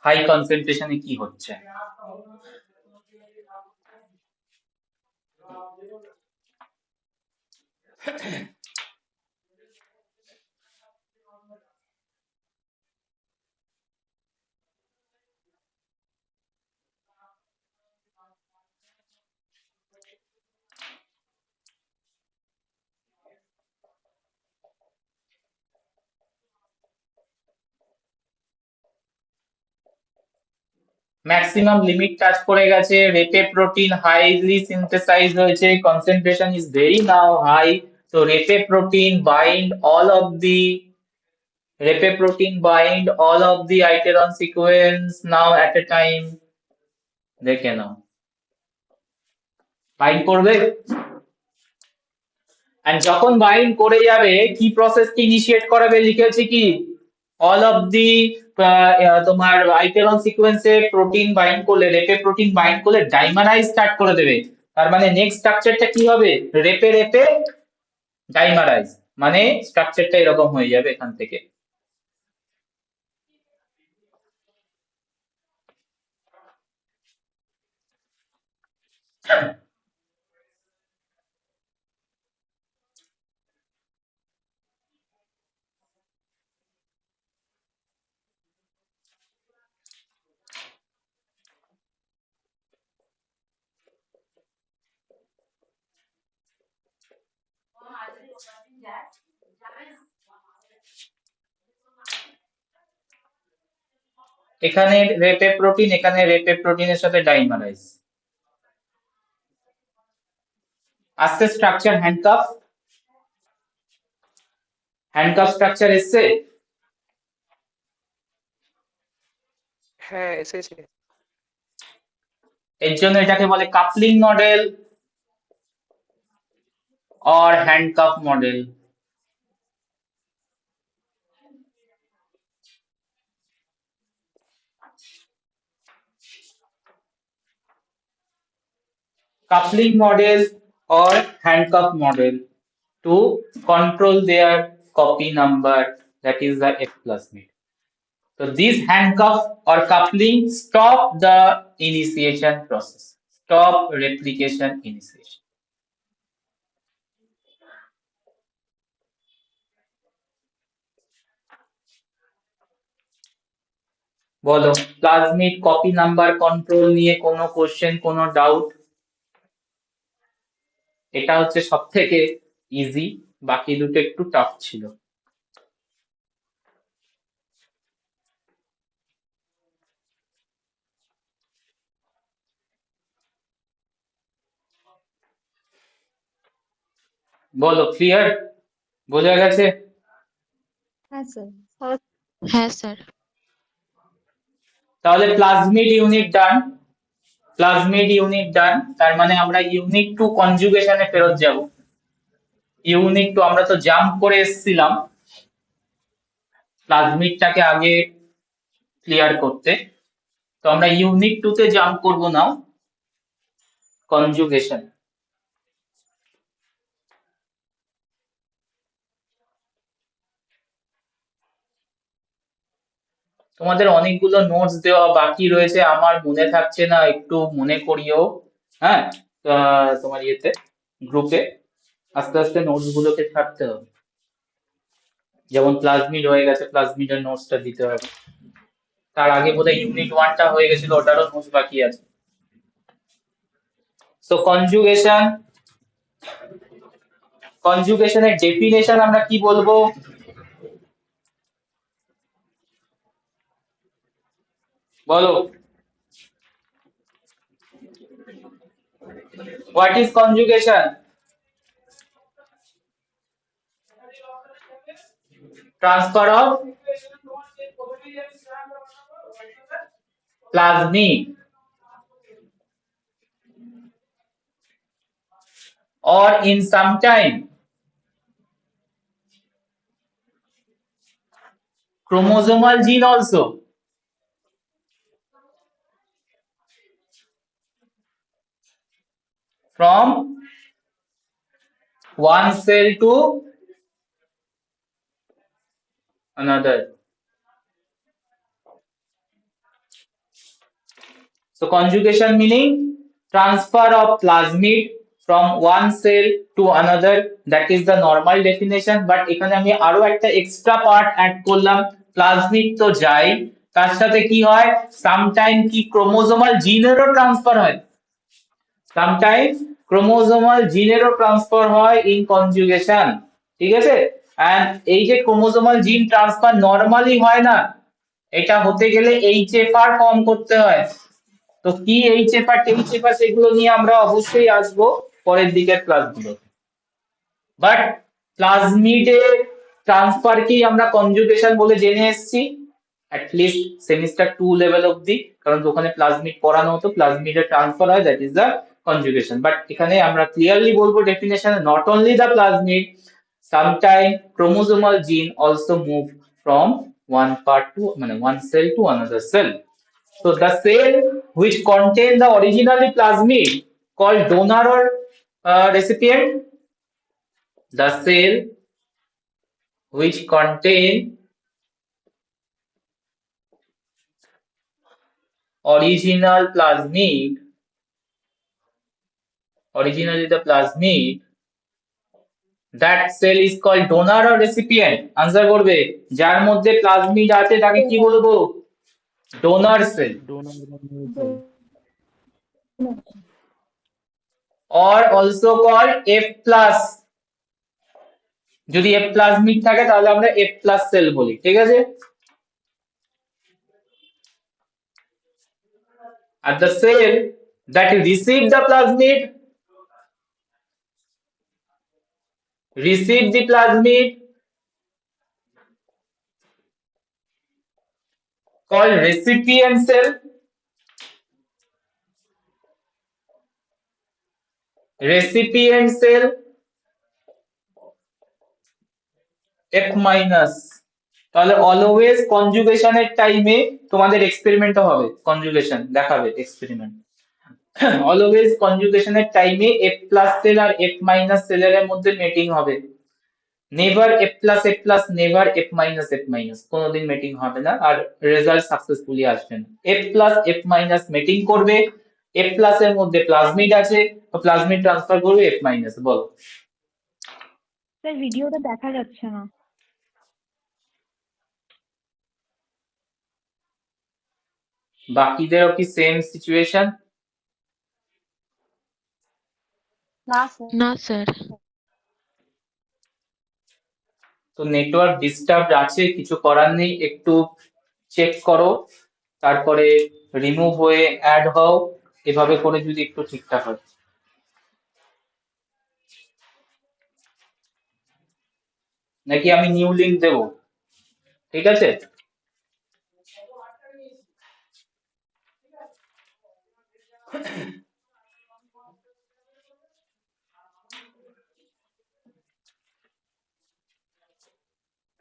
হাই কনসেন্ট্রেশনে কি হচ্ছে। ম্যাক্সিমাম লিমিট টাচ করে গেছে, রেপে প্রোটিন হাইলি সিনথেসাইজ হয়েছে, concentration is very now high. So repA protein bind all of the, repA protein bind all of the iteron sequence now at a time. দেখে নাও bind করবে, and যখন bind করে যাবে কি প্রসেসকে initiate করাবে লিখেছি কি, অল অফ দি তোমার আইটেরন সিকোয়েন্সে প্রোটিন বাইন্ড করলে, রেপে প্রোটিন বাইন্ড করলে ডাইমারাইজ স্টার্ট করে দেবে। তার মানে নেক্সট স্ট্রাকচারটা কি হবে? রেপে রেপে ডাইমারাইজ, মানে স্ট্রাকচারটা এরকম হয়ে যাবে এখান থেকে। এখানে রেপে প্রোটিন, এখানে রেপে প্রোটিনের সাথে ডাইমারাইজ, আস্তে স্ট্রাকচার হ্যান্ডকাফ, হ্যান্ডকাফ স্ট্রাকচার এসছে। হ্যাঁ এসেছে। এর জন্য এটাকে বলে coupling model or handcuff model। coupling model or handcuff model to control their copy number, that is the F plasmid। So this handcuff or coupling stop the initiation process, stop replication initiation। বলো plasmid copy number control নিয়ে কোনো question, কোনো doubt? এটা হচ্ছে সব থেকে easy, বাকি দুটো একটু টাফ ছিল। বলো ক্লিয়ার, বোঝা গেছে? হ্যাঁ স্যার। হ্যাঁ স্যার। তাহলে প্লাজমিড ইউনিট ডান, প্লাজমিড ইউনিট ডান, তার মানে আমরা ইউনিট টু কনজুগেশনে ফেরত যাব। ইউনিট টু আমরা তো জাম্প করে এসেছিলাম প্লাজমিডটাকে আগে ক্লিয়ার করতে, তো আমরা ইউনিট টু তে জাম্প করব নাও, কনজুগেশন। তোমাদের অনেকগুলো নোটস দেওয়া বাকি রয়েছে, আমার মনে থাকছে না, একটু মনে করিও। হ্যাঁ, তোমার ইয়েতে গ্রুপে আস্তে আস্তে নোটস গুলোকে ছাড়তে হবে। যেমন প্লাজমিড হয়ে গেছে, প্লাজমিডের নোটসটা দিতে হবে। তার আগে বোধহয় ইউনিট ওয়ানটা হয়ে গেছিল, ওটারও নোটস বাকি আছে। সো কনজুগেশনের ডেফিনেশন আমরা কি বলবো? বলো, what is conjugation? Transfer of plasmid or in some time chromosomal gene also from one cell to another. So conjugation meaning transfer of plasmid from one cell to another, that is the normal definition, but এখানে আমি আরো একটা extra part add করলাম। Plasmid তো যাই, তার সাথে কি হয়, সামটাইম কি ক্রোমোজোমাল জিনেরও ট্রান্সফার হয়, সামটাইম ক্রোমোজোমাল জিনেরও ট্রান্সফার হয় ইন কনজুগেশন, ঠিক আছে। এন্ড এই যে ক্রোমোজোমাল জিন ট্রান্সফার নরমালি হয় না, এটা হতে গেলে এইচএফআর ফর্ম করতে হয়। তো কি এইচএফআর টেইচএফআর সেগুলো নিয়ে আমরা অবশ্যই আসবো পরের দিকের ক্লাসগুলো। বাট প্লাজমিডে ট্রান্সফারকেই আমরা কনজুগেশন বলে জেনে এসেছি, অ্যাটলিস্ট সেমিস্টার 2 লেভেল অবধি, কারণ ওখানে প্লাজমিড পড়ানো হতো, প্লাজমিডে ট্রান্সফার হয়, that is the conjugation. But এখানে আমরা ক্লিয়ারলি বলবো definition, not only the plasmid, sometime chromosomal gene also move from one part to one cell to another cell. So the cell which contain the originally plasmid called donor or recipient, the cell which contain originally the plasmid, that cell is called donor or recipient. Answer করবে, যার মধ্যে plasmid আছে তাকে কি বলবো? Donor cell, or also called F plus। যদি F plasmid থাকে তাহলে আমরা F plus সেল বলি, ঠিক আছে। আর the cell that receive the plasmid, called recipient cell। recipient cell F minus। তাহলে অলওয়েজ কনজুগেশনের টাইমে তোমাদের এক্সপেরিমেন্টও হবে, কনজুগেশন দেখাবে এক্সপেরিমেন্ট। অলওয়েজ কনজুগেশনের টাইমে F প্লাস সেল আর F মাইনাস সেলের মধ্যে মেটিং হবে, never F plus, never F minus, কোনোদিন মেটিং হবে না, আর রেজাল্ট সাকসেসফুলি আসবে না। F প্লাস F মাইনাস মেটিং করবে, F প্লাস এর মধ্যে প্লাজমিড আছে, তো প্লাজমিড ট্রান্সফার করবে F মাইনাস। বল স্যার ভিডিওটা দেখা যাচ্ছে না। বাকিদেরও কি সেম সিচুয়েশন? না স্যার। না স্যার। তো নেটওয়ার্ক ডিস্টার্ব আছে, কিছু করার নেই, একটু চেক করো, তারপরে রিমুভ হয়ে অ্যাড হও, এভাবে করে যদি একটু ঠিকঠাক হয়। নাকি আমি নিউ লিংক দেব? ঠিক আছে,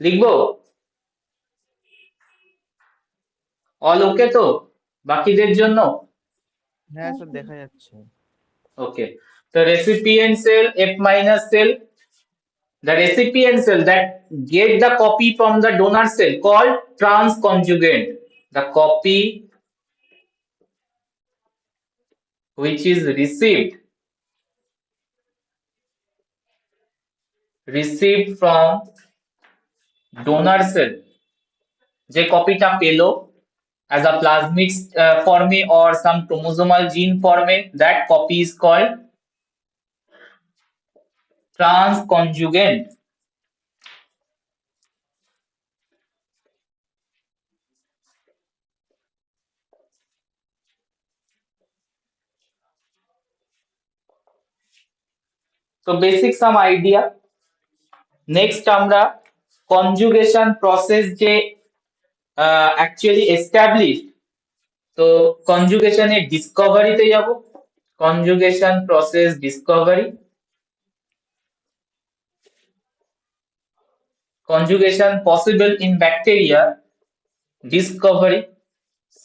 লিখবো? অল ওকে তো বাকিদের জন্য? হ্যাঁ স্যার দেখা যাচ্ছে। ওকে, তো recipient cell F minus cell, the recipient cell that get the copy from the donor cell called transconjugate. The copy which is received from donor cell, যে কপিটা পেলো as a plasmid forme or some chromosomal gene forme, that copy is called transconjugate. So basic some idea. Next আমরা conjugation process যে actually established, তো conjugation এর discovery তে যাব। conjugation process discovery, conjugation possible in bacteria, discovery,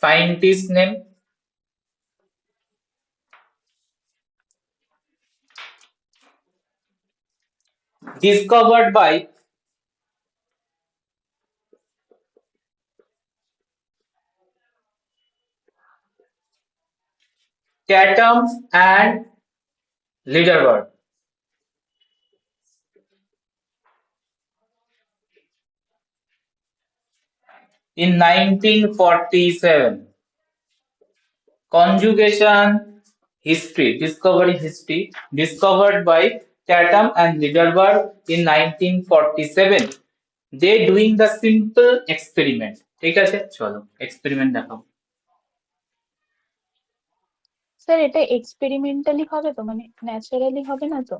scientist name, discovered by Tatum and Liederberg in 1947. Conjugation history, discovery history, discovered by Tatum and Liederberg in 1947. They doing the simple experiment. ঠিক আছে, চলো experiment দেখাবো। Sir এটা experimentally হবে তো, মানে naturally হবে না তো?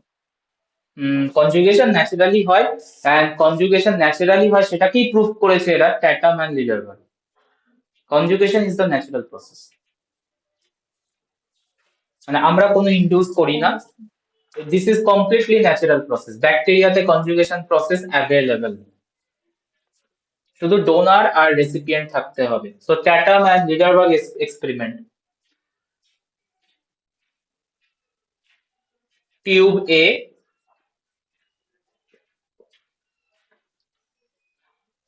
কনজুগেশন ন্যাচারালি হয়, এন্ড কনজুগেশন ন্যাচারালি হয় সেটাকেই প্রুভ করেছে এরা, Tatum and Lederberg. Conjugation is the natural process, মানে আমরা কোনো ইনডিউস করি না। This is completely natural process. ব্যাকটেরিয়াতে কনজুগেশন প্রসেস অ্যাভেলেবল, শুধু ডোনার আর রেসিপিয়েন্ট থাকতে হবে। So Tatum and Lederberg experiment. Tube A,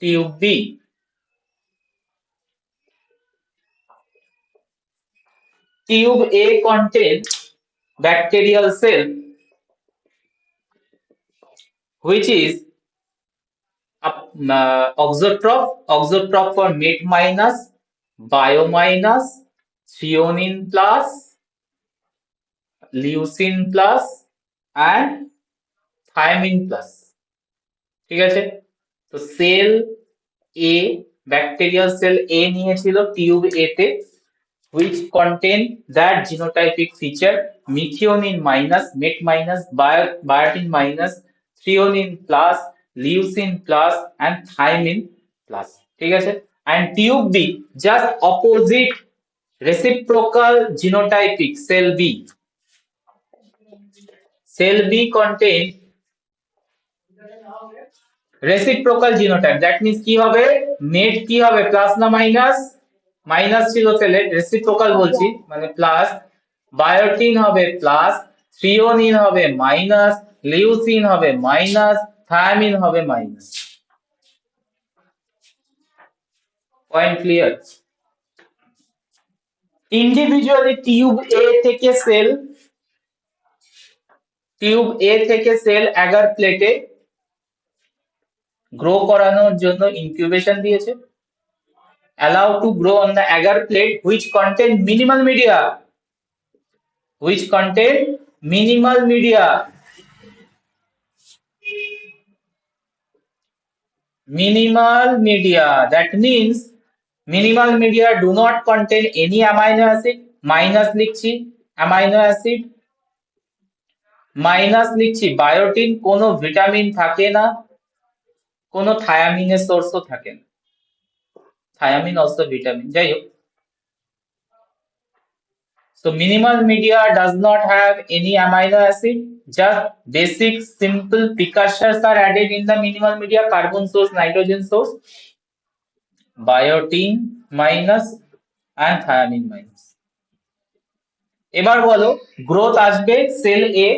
tube B, tube A contains bacterial cell which is auxotroph for met minus, bio minus, threonine plus, leucine plus and thiamine plus। ঠিক আছে, তো cell এ, bacterial sell এ নিয়েছিল tube এ তে, which contain that genotypic feature methionine minus, met minus, biotin minus, threonine plus, leucine plus and thiamine plus। ঠিক আছে, and tube B just opposite reciprocal genotypic cell B, cell B contain reciprocal genotype, that means কি হবে, net কি হবে, plus না minus? Minus ছিল সেলে, reciprocal বলছি মানে প্লাস। বায়োটিন হবে প্লাস, থ্রিওনিন হবে মাইনাস, লিউসিন হবে মাইনাস, থায়ামিন হবে minus. Point clear? Individually tube A থেকে সেল, টিউব এ থেকে সেল অ্যাগার প্লেটে গ্রো করানোর জন্য ইনকিউবেশন দিয়েছে। Allowed to grow on the agar plate which contain minimal media, which contain minimal media, minimal media, that means minimal media do not contain any amino acid, minus লিখছি amino acid, minus লিখছি বায়োটিন, কোনো vitamin থাকে না, কোনো থায়ামিনের সোর্সও থাকে না, thymine also vitamin, যাই হোক। So minimal media does not have any amino acid, just basic simple precursors are added in the minimal media: carbon source, nitrogen source, biotin minus and thiamine minus. এবার বলো growth আসবে cell A,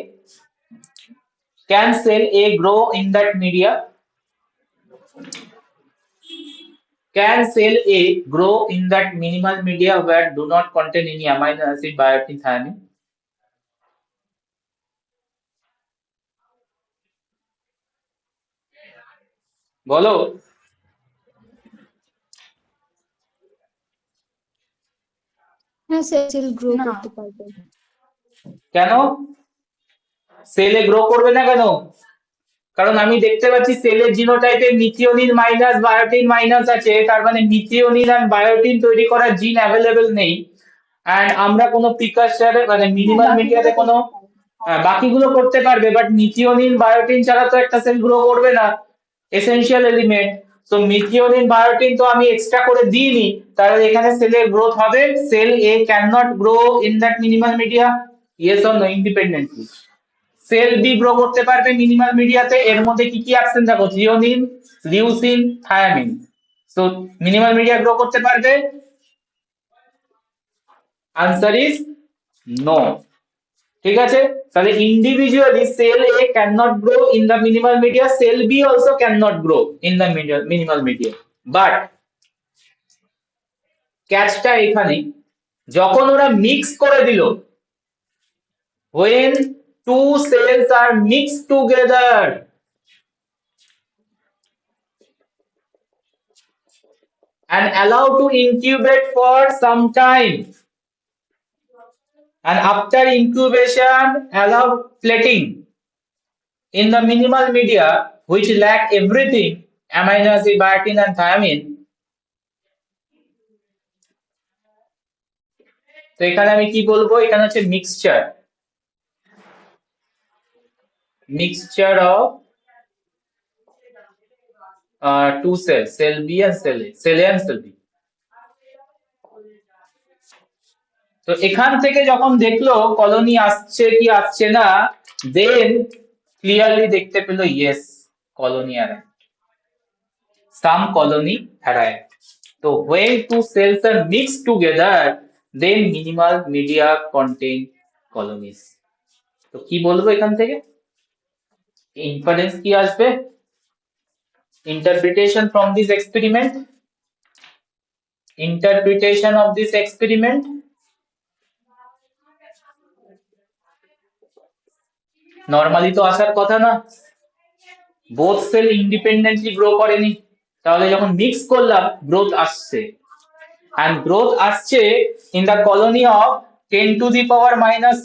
can cell A grow in that media? Can cell A grow in that minimal media where do not contain any amino acid, biotin, thiamine? বলো হ্যাঁ sell grow না। করতে পারবে। কেন সেলে গ্রো করবে না কেন? কারণ আমি দেখতে পাচ্ছি সেলের জিনোটাইপে মিথিওনিন মাইনাস বায়োটিন মাইনাস আছে, তার মানে মিথিওনিন আর বায়োটিন তৈরি করার জিন অ্যাভেলেবেল নেই। এন্ড আমরা কোনো প্রিকারসরে মানে মিনিমাল মিডিয়াতে কোনো বাকিগুলো করতে পারবে, বাট মিথিওনিন বায়োটিন ছাড়া তো একটা সেল গ্রো করবে না, এসেনশিয়াল এলিমেন্ট। তো মিথিওনিন বায়োটিন তো আমি এক্সট্রা করে দিইনি, তাহলে এখানে সেলের গ্রোথ হবে। Cell A can not grow in that minimal media, yes or no, independently. Cell B grow করতে পারবে মিনিমাল মিডিয়াতে, এর মধ্যে কি কি অ্যাবসেন্ট দেখো, threonine, leucine, thiamine. So minimal media grow করতে পারবে? Answer is no. ঠিক আছে, তাহলে individually cell A can not grow in the minimal media, cell B also can not grow in the minimal media. But ক্যাচটা এখানে, যখন ওরা mix করে দিল, when two cells are mixed together and allowed to incubate for some time, and after incubation allow plating in the minimal media which lack everything, amino acid, biotin and thiamine. তো এখানে আমি কি বলবো, এখানে হচ্ছে mixture of two cells, cell B and cell A, cell A and cell B. তো এখান থেকে যখন দেখলো কলোনি আসছে কি আসছে না, দেন ক্লিয়ারলি দেখতে পেলো ইয়েস কলোনি অ্যারাইভ, সাম কলোনি অ্যারাইভ। তো when two cells are mixed together then minimal media contain colonies। তো কি বলবো এখান থেকে, ইনফারেন্স কি আসবে, interpretation from this experiment, interpretation of this experiment, normally তো আসার কথা না, বোথ সেল ইন্ডিপেন্ডেন্টলি গ্রো করেনি, তাহলে যখন মিক্স করলাম গ্রোথ আসছে, and growth আসছে in the colony of 10 to the power minus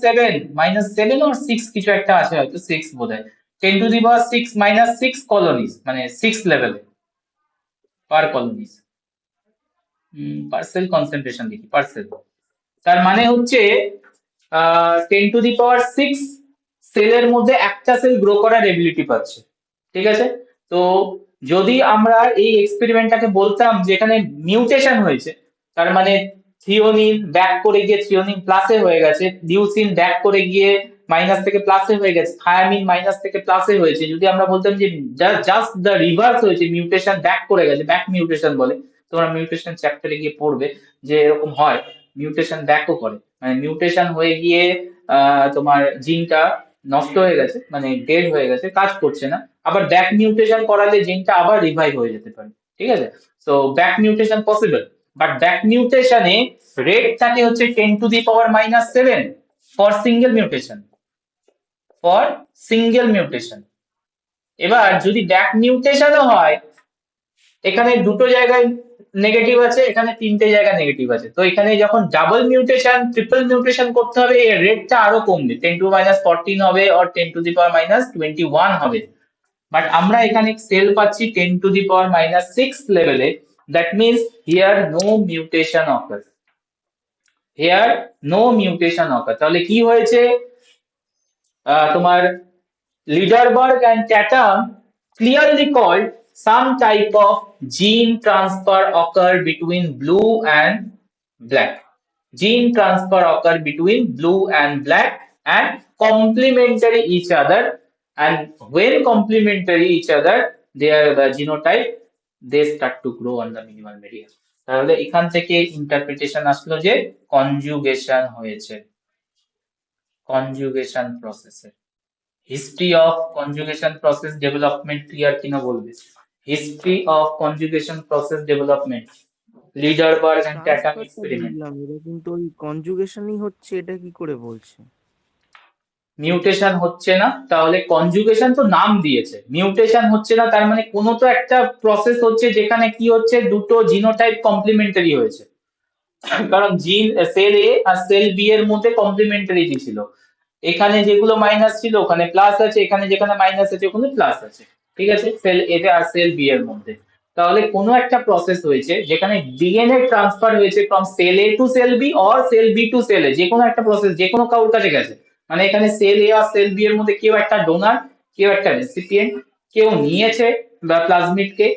7 or 6 কিছু একটা আছে, হয়তো 6 বোধহয়, 10 to the power 6 minus 6 colonies, মানে 6 লেভেলে per colonies, per cell concentration দেখি, per cell, তার মানে হচ্ছে 10 to the power 6 সেলের মধ্যে একটা সেল গ্রো করার এবিলিটি পাচ্ছে। ঠিক আছে, তো যদি আমরা এই এক্সপেরিমেন্টটাকে বলতাম যে এখানে মিউটেশন হয়েছে, তার মানে থিওনিন ব্যাক করে গিয়ে থিওনিন প্লাসে হয়ে গেছে, লিউসিন ব্যাক করে গিয়ে মাইনাস থেকে প্লাসে হয়ে গেছে, থায়ামিন মাইনাস থেকে প্লাসে হয়েছে, যদি আমরা বলতাম যে জাস্ট দ্য রিভার্স হয়েছে, মিউটেশন ব্যাক করে গেছে, ব্যাক মিউটেশন বলে, তোমরা মিউটেশন চ্যাপ্টারে গিয়ে পড়বে যে এরকম হয়, মিউটেশন ব্যাকও করে, মানে মিউটেশন হয়ে গিয়ে তোমার জিনটা নষ্ট হয়ে গেছে, মানে ডেড হয়ে গেছে, কাজ করছে না, আবার ব্যাক মিউটেশন করালে জিনটা আবার রিভাইভ হয়ে যেতে পারে। ঠিক আছে, so back mutation possible, but back মিউটেশনে রেট থাকে হচ্ছে 10 to the power minus 7 for single mutation, for single mutation. এবার যদি ব্যাক মিউটেশনও হয়, এখানে দুটো জায়গায় নেগেটিভ আছে, এখানে তিনটে জায়গা নেগেটিভ আছে, তো এখানে যখন ডাবল মিউটেশন ট্রিপল মিউটেশন করতে হবে, এর রেটটা আরো কমবে, 10 to minus 14 হবে or 10 to the power minus 21 হবে। বাট আমরা এখানে সেল পাচ্ছি 10 to the power minus 6 লেভেলে, that means here no mutation occur, here no mutation occur. তাহলে কি হয়েছে, তোমার লিডারবার্গ and Tatum clearly called some type of gene transfer occur between blue and black. Gene transfer occur between blue and black and complementary each other, and when complementary each other, the genotype they start to grow on the minimal media. তাহলে এখান থেকে interpretation আসলো যে conjugation হয়েছে, conjugation প্রসেসে। History of conjugation process development clear কিনা বলবে? History of conjugation process development, Lederberg and Tatum ট্রান্সফারটা এক্সপেরিমেন্ট। বুঝলাম, এটা কিন্তু ওই কনজুগেশনই হচ্ছে, এটা কি করে বলছে? মিউটেশন হচ্ছে না, তাহলে কনজুগেশন তো নাম দিয়েছে, মিউটেশন হচ্ছে না তার মানে কোনো তো একটা প্রসেস হচ্ছে যেখানে কি হচ্ছে, দুটো জিনোটাইপ কমপ্লিমেন্টারি হয়েছে। কারণ জিন সেল এ আর সেল বি এর মধ্যে কমপ্লিমেন্টারিটি ছিল, এখানে যেগুলো মাইনাস ছিল ওখানে প্লাস আছে, এখানে যেখানে মাইনাস আছে ওখানে প্লাস আছে, ঠিক আছে, সেল এ আর সেল বি এর মধ্যে। তাহলে কোনো একটা প্রসেস হয়েছে যেখানে ডিএনএ ট্রান্সফার হয়েছে from cell A to cell B or cell B to cell A, যে কোনো একটা প্রসেস যে কোনো কারোর কাছে গেছে, মানে এখানে সেল এ আর সেল বি এর মধ্যে কেউ একটা ডোনার, কেউ একটা রেসিপিয়েন্ট, কেউ নিয়েছে বা প্লাজমিডকে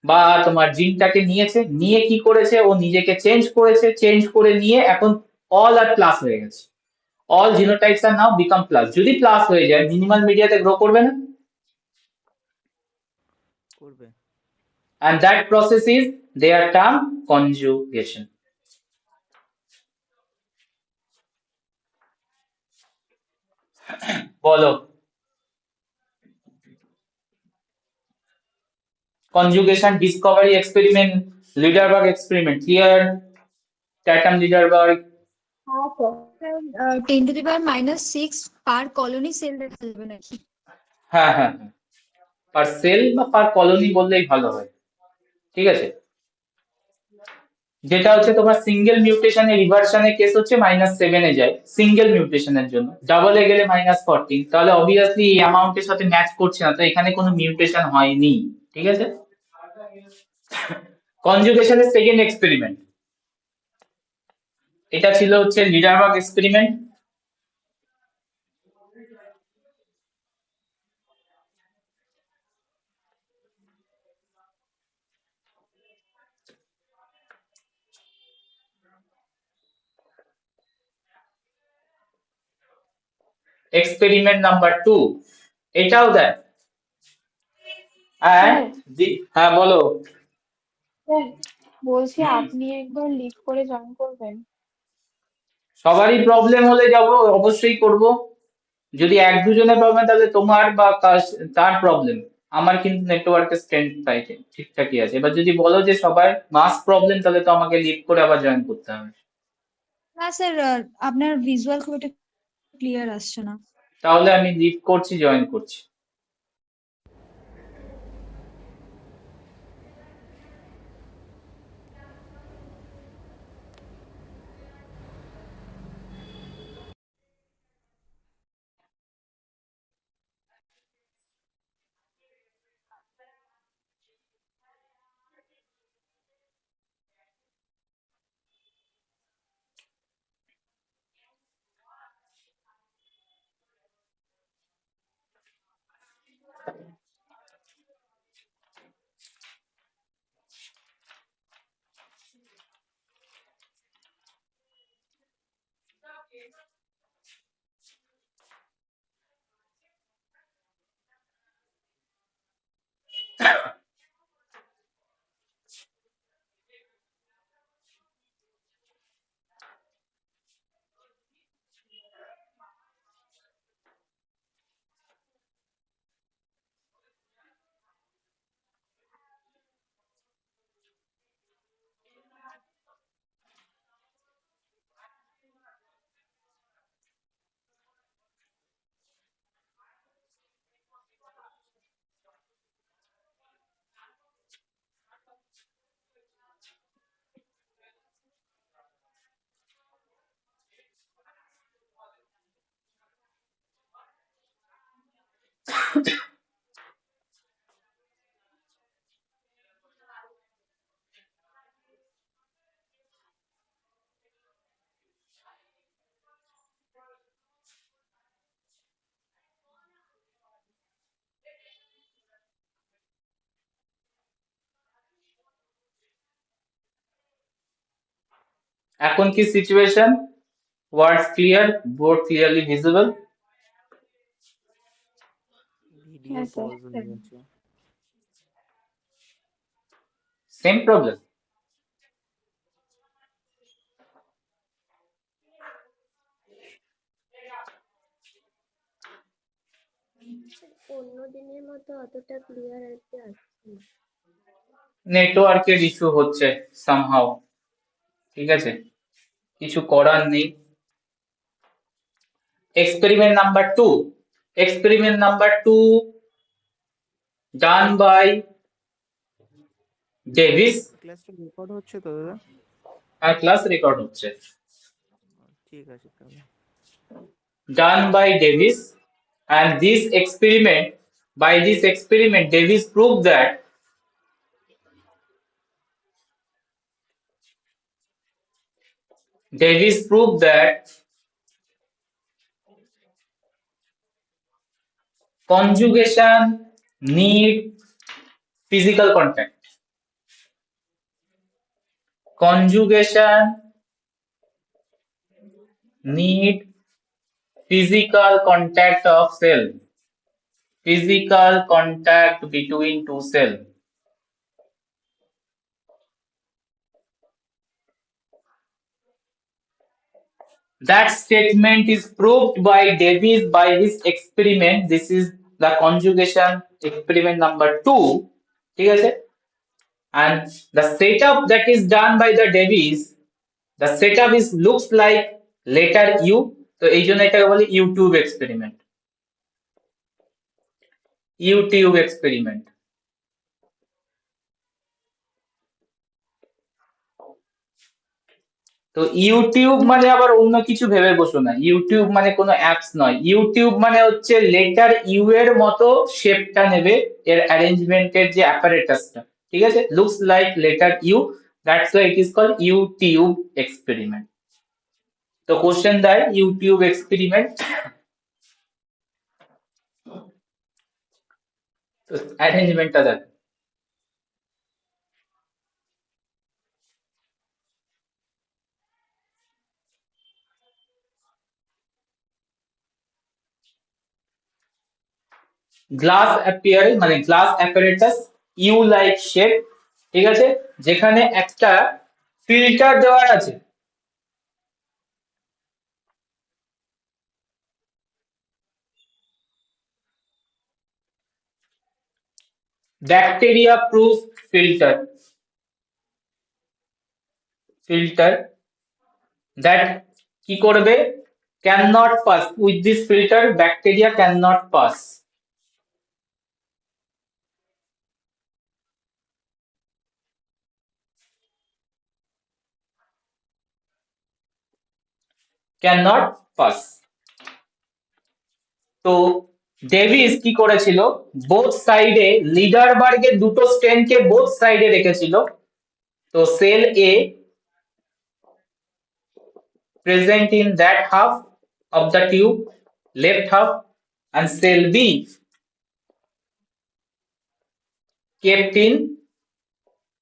বা তোমার জিনটাকে নিয়েছে, নিয়ে কি করেছে, ও নিজেকে চেঞ্জ করেছে, চেঞ্জ করে নিয়ে এখন অল আর প্লাস হয়ে গেছে, all genotypes are now become plus। যদি প্লাস হয়ে যায় মিনিমাল মিডিয়াতে গ্রো করবে না, করবে। and that process is their term conjugation। বলো conjugation discovery experiment, Liederberg experiment, here Tatum Liederberg। হ্যাঁ স্যার 10⁻⁻6 পার কলোনি সেল দেখা যাবে নাকি? হ্যাঁ হ্যাঁ হ্যাঁ, পার সেল বা পার কলোনি বললেই ভালো হয়, ঠিক আছে। যেটা হচ্ছে তোমার সিঙ্গেল মিউটেশনে রিভার্সনের কেস হচ্ছে -7 এ যায় সিঙ্গেল মিউটেশনের জন্য, ডাবল এ গেলে -14, তাহলে অবভিয়াসলি এই অ্যামাউন্টের সাথে ম্যাচ করছে না, তো এখানে কোনো মিউটেশন হয়নি, ঠিক আছে। কনজুগেশনের সেকেন্ড এক্সপেরিমেন্ট, এটা ছিল হচ্ছে লিডারবার্গ এক্সপেরিমেন্ট। এক্সপেরিমেন্ট নাম্বার 2 এটাও দেয়। হ্যাঁ হ্যাঁ বলো। স্যার, বলছি আপনি একবার লিড করে জয়েন করবেন। সবারই প্রবলেম হলে যাব, অবশ্যই করব। যদি এক দুজনের প্রবলেম তাহলে তোমার বা তার প্রবলেম, আমার কিন্তু নেটওয়ার্কের স্ট্রেংথ পাইছে ঠিকঠাকই আছে। এবার যদি বলো যে সবার মাস প্রবলেম, তাহলে তো আমাকে লিভ করে আবার জয়েন করতে হবে। না স্যার, আপনার ভিজুয়াল খুব একটা ক্লিয়ার আসছে না। তাহলে আমি লিভ করছি, জয়েন করছি। এখন কি situation? Words clear, board clearly visible? Video হ্যাঁ স্যার। পজ হয়ে গেছে। Same problem? অন্য দিনের মতো অতটা ক্লিয়ার আর কি আসছে না। নেটওয়ার্কের ইস্যু হচ্ছে সামহাউ, ঠিক আছে, কিছু করার নেই। Experiment number 2. Experiment number 2 done by Davis. ক্লাসটা রেকর্ড হচ্ছে তো দাদা? আর ক্লাস রেকর্ড হচ্ছে। ঠিক আছে তাহলে। Done by Davis, and by this experiment Davis proved that conjugation need physical contact. Conjugation need physical contact of cell. Physical contact between two cells. That statement is proved by Davis by his experiment. This is the conjugation experiment number 2. ঠিক আছে? And the setup that is done by the Davis, the setup looks like letter U. তো এই জন্য এটাকে বলি YouTube experiment. YouTube experiment. তো YouTube মানে আবার অন্য কিছু ভেবে বসো না। ইউটিউব মানে কোনো অ্যাপস নয়। ইউটিউব মানে হচ্ছে লেটার ইউ এর মতো শেপটা নেবে এর অ্যারেঞ্জমেন্টের যে অ্যাপারেটাসটা, ঠিক আছে, looks like letter U, that's why it is called U tube experiment. তো কোশ্চেন দেয় ইউটিউব এক্সপেরিমেন্ট, তো অ্যারেঞ্জমেন্টটা দেখ। গ্লাস অ্যাপিয়ার মানে glass apparatus, U like shape, ঠিক আছে, যেখানে একটা ফিল্টার দেওয়া আছে। ব্যাকটেরিয়া প্রুফ ফিল্টার that কি করবে, can not pass with this filter, bacteria can not pass. Can not pass. তো ডেভিস কি করেছিল, বোথ সাইডে লিডারবার্গের দুটো স্টেনকে বোথ সাইডে রেখেছিল। তো cell A present in that half of the tube, left half, and cell B kept in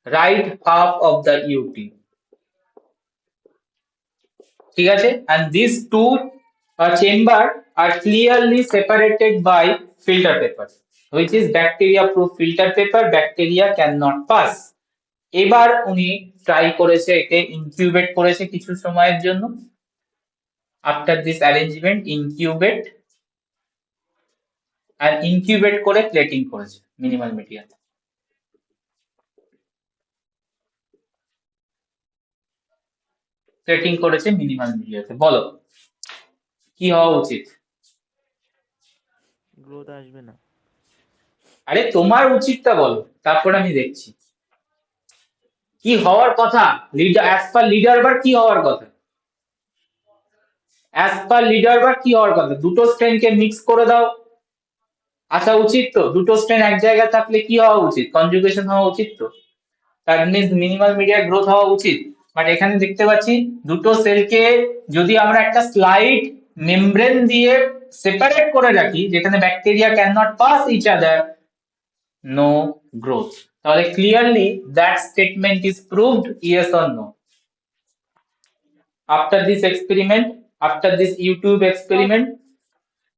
right half of the UT. ঠিক আছে, and these two chamber are clearly separated by filter paper, which is bacteria proof filter paper. Bacteria cannot pass. এবার উনি try করেছে, একে incubate করেছে কিছু সময়ের জন্য। After this arrangement, incubate করে প্লেটিং করেছে মিনিমাল মিডিয়াতে। প্লেটিং করেছে মিনিমাল মিডিয়াতে। বলো কি হওয়া উচিত? গ্রোথ আসবে না। আরে তোমার উচিতটা বলো, তারপর আমি দেখছি কি হওয়ার কথা। লিডার অ্যাজ পার লিডারবার কি হওয়ার কথা? অ্যাজ পার লিডারবার কি হওয়ার কথা? দুটো স্ট্রেনকে মিক্স করে দাও, আসা উচিত তো। দুটো স্ট্রেন এক জায়গায় থাকলে কি হওয়া উচিত? কনজুগেশন হওয়া উচিত তো। That means minimal media growth হওয়া উচিত। বাট এখানে দেখতে পাচ্ছি দুটো সেলকে যদি আমরা একটা স্লাইড মেমব্রেন দিয়ে সেপারেট করে রাখি, যেখানে bacteria can not pass each other, no growth. তাহলে clearly that statement is proved, yes or no? after this experiment, after this YouTube experiment,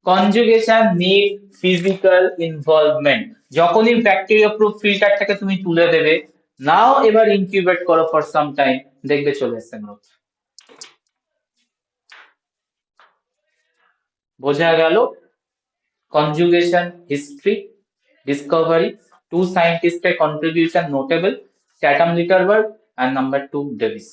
conjugation need physical involvement. যখনই ব্যাকটেরিয়া প্রুফ ফিল্টারটাকে তুমি তুলে দেবে, নাও এবার ইনকিউবেট করো ফর সাম টাইম, দেখবে চলে এসছে গ্রোথ। বোঝা গেল কনজুগেশন হিস্ট্রি, ডিসকভারি, টু সায়েন্টিস্টের contribution notable, Tatum Lederberg and number 2 Davis.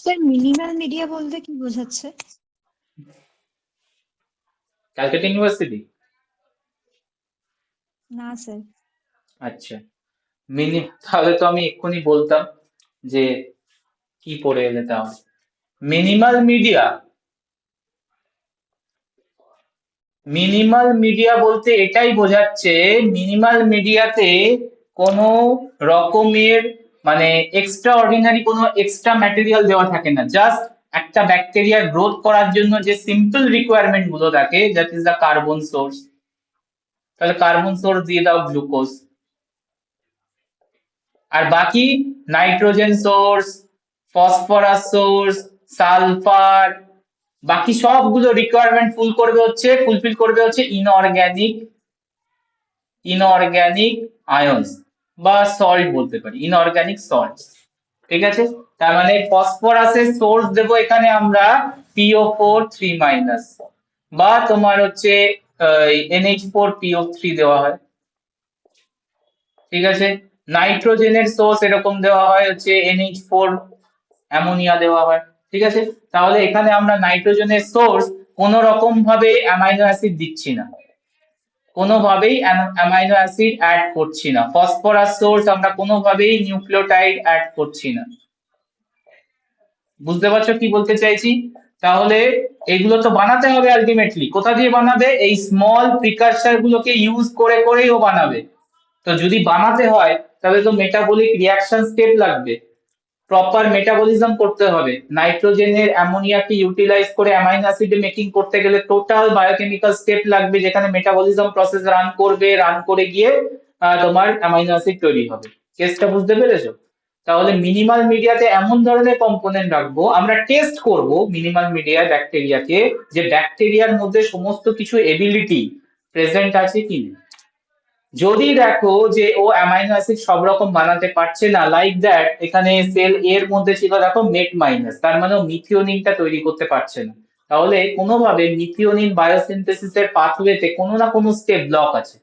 Sir minimal media বলতে কি বোঝাচ্ছে? ক্যালকাটা ইউনিভার্সিটি? না স্যার। আচ্ছা, তাহলে তো আমি এক্ষুনি বলতাম যে কি পড়ে এলে তাহলে। মিনিমাল মিডিয়া, মিনিমাল মিডিয়া বলতে এটাই বোঝাচ্ছে মিনিমাল মিডিয়াতে কোনো রকমের মানে এক্সট্রা অর্ডিনারি কোনো এক্সট্রা ম্যাটেরিয়াল দেওয়া থাকে না, জাস্ট একটা ব্যাকটেরিয়ার গ্রোথ করার জন্য যে সিম্পল রিকোয়ারমেন্ট গুলো থাকে, that is the carbon source. তাহলে কার্বন সোর্স দিয়ে দাও গ্লুকোজ, আর বাকি nitrogen source, phosphorus source, sulphur, বাকি সবগুলো রিকোয়ারমেন্ট ফুলফিল করবে হচ্ছে ইনঅর্গানিক আয়নস বা সল্ট বলতে পারি, ইনঅর্গানিক সল্ট। ঠিক আছে, তার মানে ফসফরাসের সোর্স দেবো এখানে আমরা PO4 3- বা তোমার হচ্ছে NH4PO3 দেওয়া হয়। ঠিক আছে, নাইট্রোজেনের সোর্স এরকম দেওয়া হয় হচ্ছে NH4 অ্যামোনিয়া দেওয়া হয়। ঠিক আছে, তাহলে এখানে আমরা নাইট্রোজেনের সোর্স কোন রকম ভাবে অ্যামাইনো অ্যাসিড দিচ্ছি না, কোনোভাবেই অ্যামাইনো অ্যাসিড অ্যাড করছি না। ফসফরাস সোর্স আমরা কোনোভাবেই নিউক্লিওটাইড অ্যাড করছি না। বুঝতে পারছো কি বলতে চাইছি? তাহলে এগুলো তো বানাতে হবে আলটিমেটলি, কোথা দিয়ে বানাবে? এই স্মল প্রিকারসর গুলোকে ইউজ করে করেই ও বানাবে। তো যদি বানাতে হয় তাহলে তো মেটাবলিক রিঅ্যাকশন স্টেপ লাগবে, প্রপার মেটাবলিজম করতে হবে। নাইট্রোজেনের অ্যামোনিয়াকে ইউটিলাইজ করে অ্যামাইনো অ্যাসিড মেকিং করতে গেলে টোটাল বায়োকেমিক্যাল স্টেপ লাগবে, যেখানে মেটাবলিজম প্রসেস রান করে গিয়ে তোমার অ্যামাইনো অ্যাসিড তৈরি হবে। কেসটা বুঝতে পেরেছো? তাহলে মিনিমাল মিডিয়াতে এমন ধরনের কম্পোনেন্ট রাখবো, আমরা টেস্ট করব মিনিমাল মিডিয়া ব্যাকটেরিয়াকে, যে ব্যাকটেরিয়ার মধ্যে সমস্ত কিছু এবিলিটি প্রেজেন্ট আছে কি না। যদি দেখো যে ও অ্যামাইনো অ্যাসিড সব রকম বানাতে পারছে না, লাইক দ্যাট এখানে সেল এর মধ্যে ছিল দেখো নেট মাইনাস, তার মানে মিথিওনিনটা তৈরি করতে পারছে না, তাহলে কোনোভাবে মিথিওনিন বায়োসিনথেসিসের পাথওয়েতে কোনো না কোনো স্টেপ ব্লক আছে।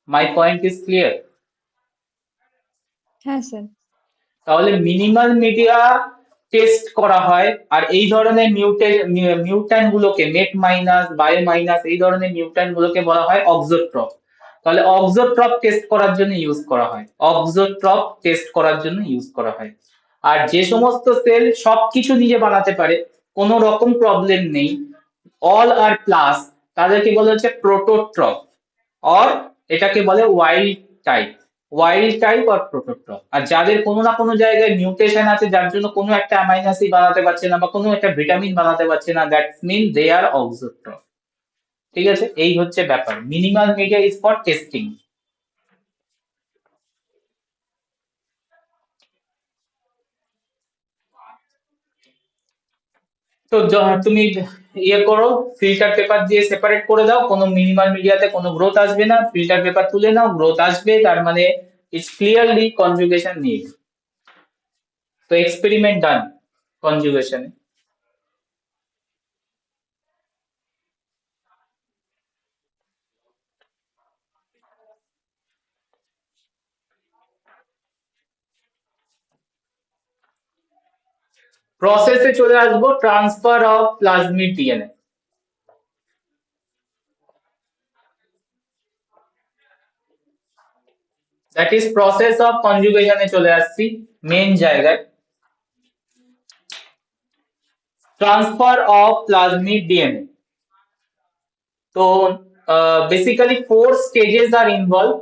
My point is clear? হ্যাঁ স্যার। তাহলে মিনিমাল মিডিয়া টেস্ট করা হয়, আর এই ধরনের মিউট্যান্ট গুলোকে নেট মাইনাস, বায়ো মাইনাস, এই ধরনের মিউট্যান্ট গুলোকে বলা হয় অক্সোট্রপ। তাহলে অক্সোট্রপ টেস্ট করার জন্য ইউজ করা হয়, অক্সোট্রপ টেস্ট করার জন্য ইউজ করা হয়। আর যে সমস্ত সেল সবকিছু নিজে বানাতে পারে, কোনো রকম প্রবলেম নেই, অল আর প্লাস, তাদেরকে বলা হচ্ছে প্রোটোট্রপ, অর এটাকে বলে ওয়াইল্ড টাইপ আর প্রোটোট্রপ। আর যাদের কোনো না কোনো জায়গায় মিউটেশন আছে, যার জন্য কোনো একটা অ্যামাইনো অ্যাসিড বানাতে পারছে না বা কোনো একটা ভিটামিন বানাতে পারছে না, দ্যাট মিন দে আর অক্সোট্রপ। ঠিক আছে, এই হচ্ছে ব্যাপার। Minimal media is for testing. তো তুমি ইয়ে করো, ফিল্টার পেপার দিয়ে সেপারেট করে দাও, কোনো মিনিমাল মিডিয়াতে কোনো গ্রোথ আসবে না, ফিল্টার পেপার তুলে নাও, গ্রোথ আসবে, তার মানে ইটস ক্লিয়ারলি কনজুগেশন নিড। তো এক্সপেরিমেন্ট ডান কনজুগেশনে। প্রসেসে চলে আসবো, transfer of plasmid DNA. That is process of কনজুগেশনে চলে আসছি মেন জায়গায়। ট্রান্সফার অফ প্লাজমিড ডিএনএ, তো basically 4 stages are involved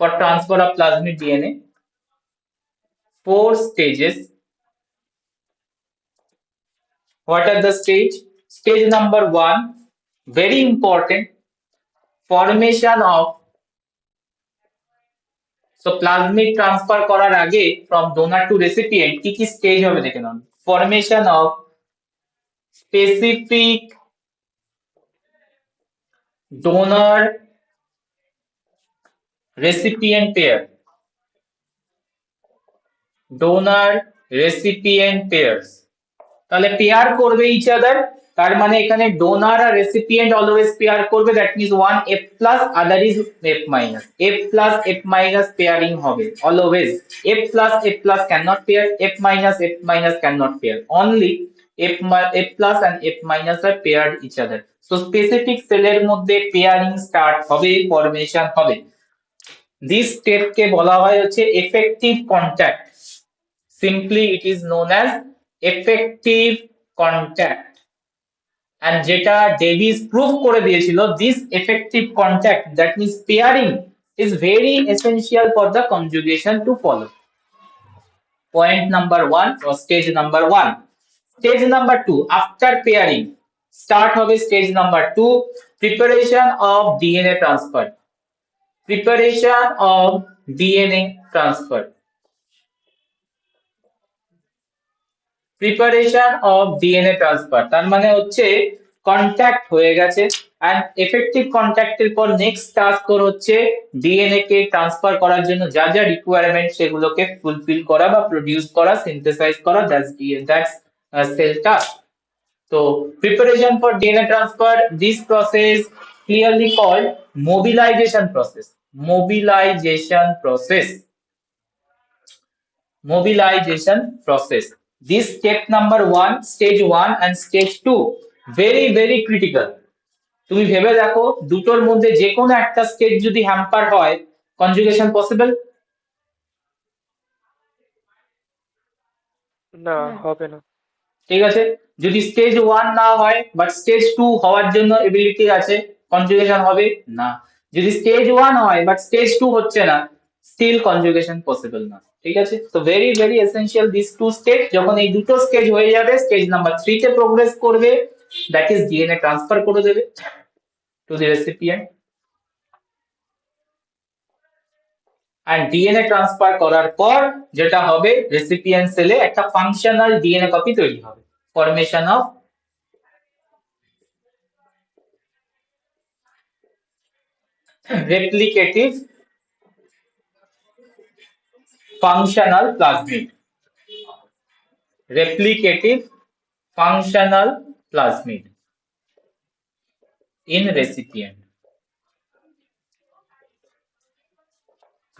for transfer of plasmid DNA. 4 stages. What are the stage? Stage number 1, very important, formation of so plasmid transfer করার আগে from donor two recipient কি কি stage হবে দেখে নাও। Formation of specific donor recipient pair, donor recipient pairs, তাহলে pair করবে each other, তার মানে এখানে ডোনার আর রেসিপিয়েন্ট অলওয়েজ পেয়ার করবে, that means one F plus other is F minus, F plus F minus pairing হবে always, F plus can not pair, F minus can not pair, only F plus and F minus are paired each other. So specific সেলের মধ্যে pairing start হবে, formation হবে। This স্টেপকে বলা হয় হচ্ছে effective contact, simply it is known as effective contact, and যেটা Davies prove করে দিয়েছিল, this effective contact, that means pairing, is very essential for the conjugation to follow. Point number 1 or stage number 1. Stage number 2, after pairing start হবে stage number 2, preparation of DNA transfer, preparation of DNA transfer, preparation of DNA transfer, তার মানে হচ্ছে contact হয়ে গেছে, and effective কন্ট্যাক্টের পর next task তোর হচ্ছে DNA কে transfer করার জন্য যা যা রিকোয়ারমেন্ট সেগুলোকে ফুলফিল করা বা প্রোডিউস করা, সিনথেসাইজ করা, দ্যাটস সেল টাস্ক। তো preparation for DNA transfer, this process clearly called mobilization process, mobilization process. This step number 1, stage 1 and stage 2 very critical. তুমি ভেবে দেখো দুটোর মধ্যে যে কোনো একটা স্টেজ যদি হ্যাম্পার হয়, কনজুগেশন পসিবল? না, হবে না। ঠিক আছে, যদি স্টেজ 1 না হয় বাট স্টেজ 2 হওয়ার জন্য এবিলিটি আছে, কনজুগেশন হবে না। যদি স্টেজ 1 হয় বাট স্টেজ 2 হচ্ছে না, স্টিল কনজুগেশন পসিবল না। ঠিক আছে, তো very essential this two stage. যখন এই দুটো স্টেজ হয়ে যাবে, স্টেজ নাম্বার 3 তে প্রোগ্রেস করবে, দ্যাট ইজ ডিএনএ ট্রান্সফার করে দেবে to the recipient, and DNA transfer করার পর যেটা হবে, রেসিপিয়েন্ট সেলে একটা ফাংশনাল ডিএনএ কপি তৈরি হবে, formation of replicative functional plasmid, replicative functional plasmid in recipient,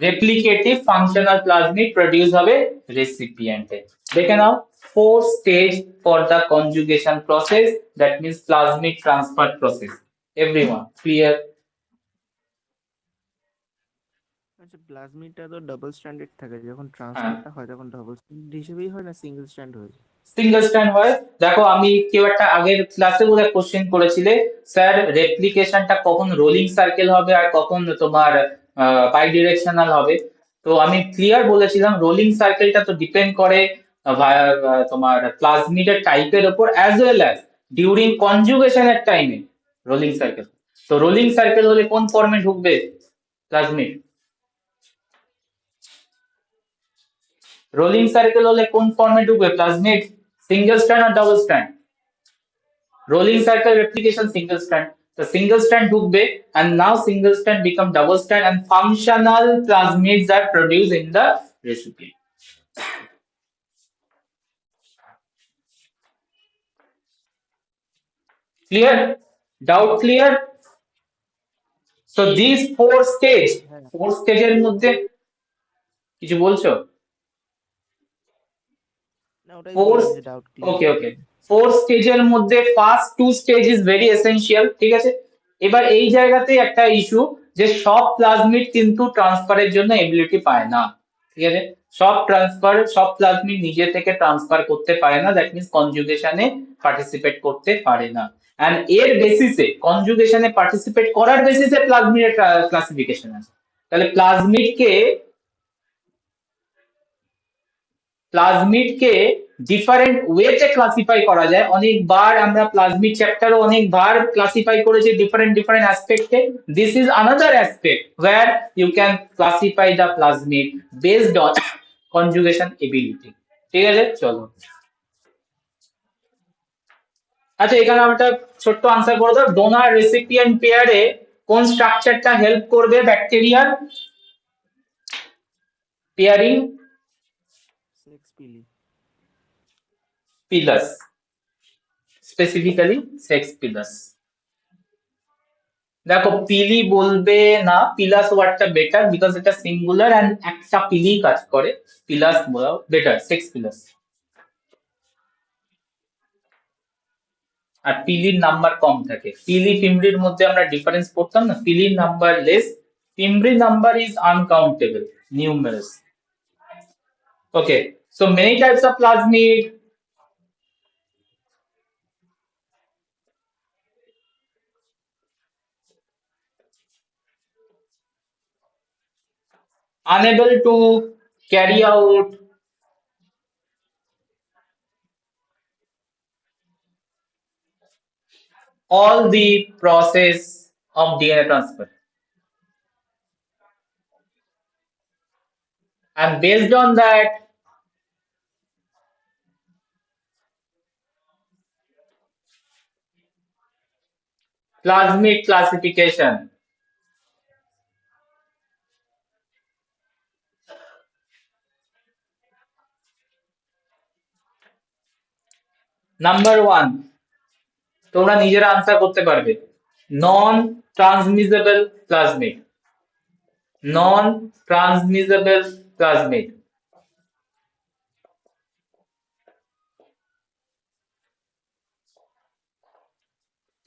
replicative functional plasmid produce হবে recipient এ। দেখে নাও 4 stage for the conjugation process, that means plasmid transfer process. Everyone clear? আচ্ছা, প্লাজমিডটা তো double standard থাকে, যখন ট্রান্সফারটা হয় তখন ডাবল স্ট্যান্ডার্ড হিসেবেই হয় না সিঙ্গেল স্ট্যান্ড হয়? সিঙ্গেল স্ট্যান্ড হয়। দেখো আমি কেউ একটা আগের ক্লাসে বোধহয় কোশ্চেন করেছিলে, স্যার রেপ্লিকেশনটা কখন রোলিং সার্কেল হবে আর কখন তোমার বাই ডিরেকশনাল হবে। তো আমি ক্লিয়ার বলেছিলাম রোলিং সার্কেলটা তো ডিপেন্ড করে তোমার প্লাজমিডের টাইপের উপর, অ্যাজ ওয়েল অ্যাজ ডিউরিং কনজুগেশনের টাইমে রোলিং সার্কেল। তো রোলিং সার্কেল হলে কোন ফর্মে ঢুকবে প্লাজমিড? রোলিং সার্কেল হলে কোন ফর্মে ঢুকবে প্লাজমিড? সিঙ্গেল স্ট্যান্ড আর double strand? Rolling circle replication single strand, তো সিঙ্গেল স্ট্যান্ড ঢুকবে, and now single strand become double strand and functional plasmids are produced in the recipient. Clear? Doubt clear? So these four stage এর মধ্যে কিছু বলছো? না, ওটাই Four, বললাম যে ডাউট ক্লিয়ার। okay. 4 স্টেজের মধ্যে first 2 stage is very essential. ঠিক আছে, এবার এই জায়গাতে একটা ইস্যু যে সব প্লাজমিড কিন্তু ট্রান্সফারের জন্য এবিলিটি পায় না। ঠিক আছে, সব প্লাজমিড নিজে থেকে ট্রান্সফার করতে পারে না, দ্যাট মিন্স কনজুগেশনে পার্টিসিপেট করতে পারে না, এন্ড এর বেসিসে কনজুগেশনে পার্টিসিপেট করার বেসিসে প্লাজমিডের ক্লাসিফিকেশন আছে। তাহলে প্লাজমিডকে ডিফারেন্ট ওয়েতে ক্লাসিফাই করা যায়। অনেকবার আমরা প্লাজমিড চ্যাপ্টারও অনেকবার ক্লাসিফাই করেছি ডিফারেন্ট ডিফারেন্ট অ্যাসপেক্টে। This is another aspect where you can classify the plasmid based on conjugation ability. ঠিক আছে, চলো। আচ্ছা, এখানে আমি একটা ছোট্ট আনসার করে দাও। ডোনার রেসিপিয়েন্ট পেয়ারে কোন স্ট্রাকচারটা হেল্প করবে ব্যাকটেরিয়ার pairing? Sex pili. Pilus, specifically sex pilus. দেখো, পিলি বলবে না, পিলাস ওয়ার্ডটা বেটার বিকজ এটা সিঙ্গুলার এন্ড একটা পিলি কাজ করে। পিলাস বলা বেটার, সেক্স পিলাস। আর পিলির নাম্বার কম থাকে। পিলি পিমড়ির মধ্যে আমরা ডিফারেন্স করতাম না, পিলির number less, fimbriae number is uncountable, numerous. Okay, so many types of plasmid. Unable to carry out all the process of DNA transfer, and based on that plasmid classification. Number 1, তোমরা নিজেরা answer করতে পারবে, non transmissible plasmid. Non transmissible plasmid.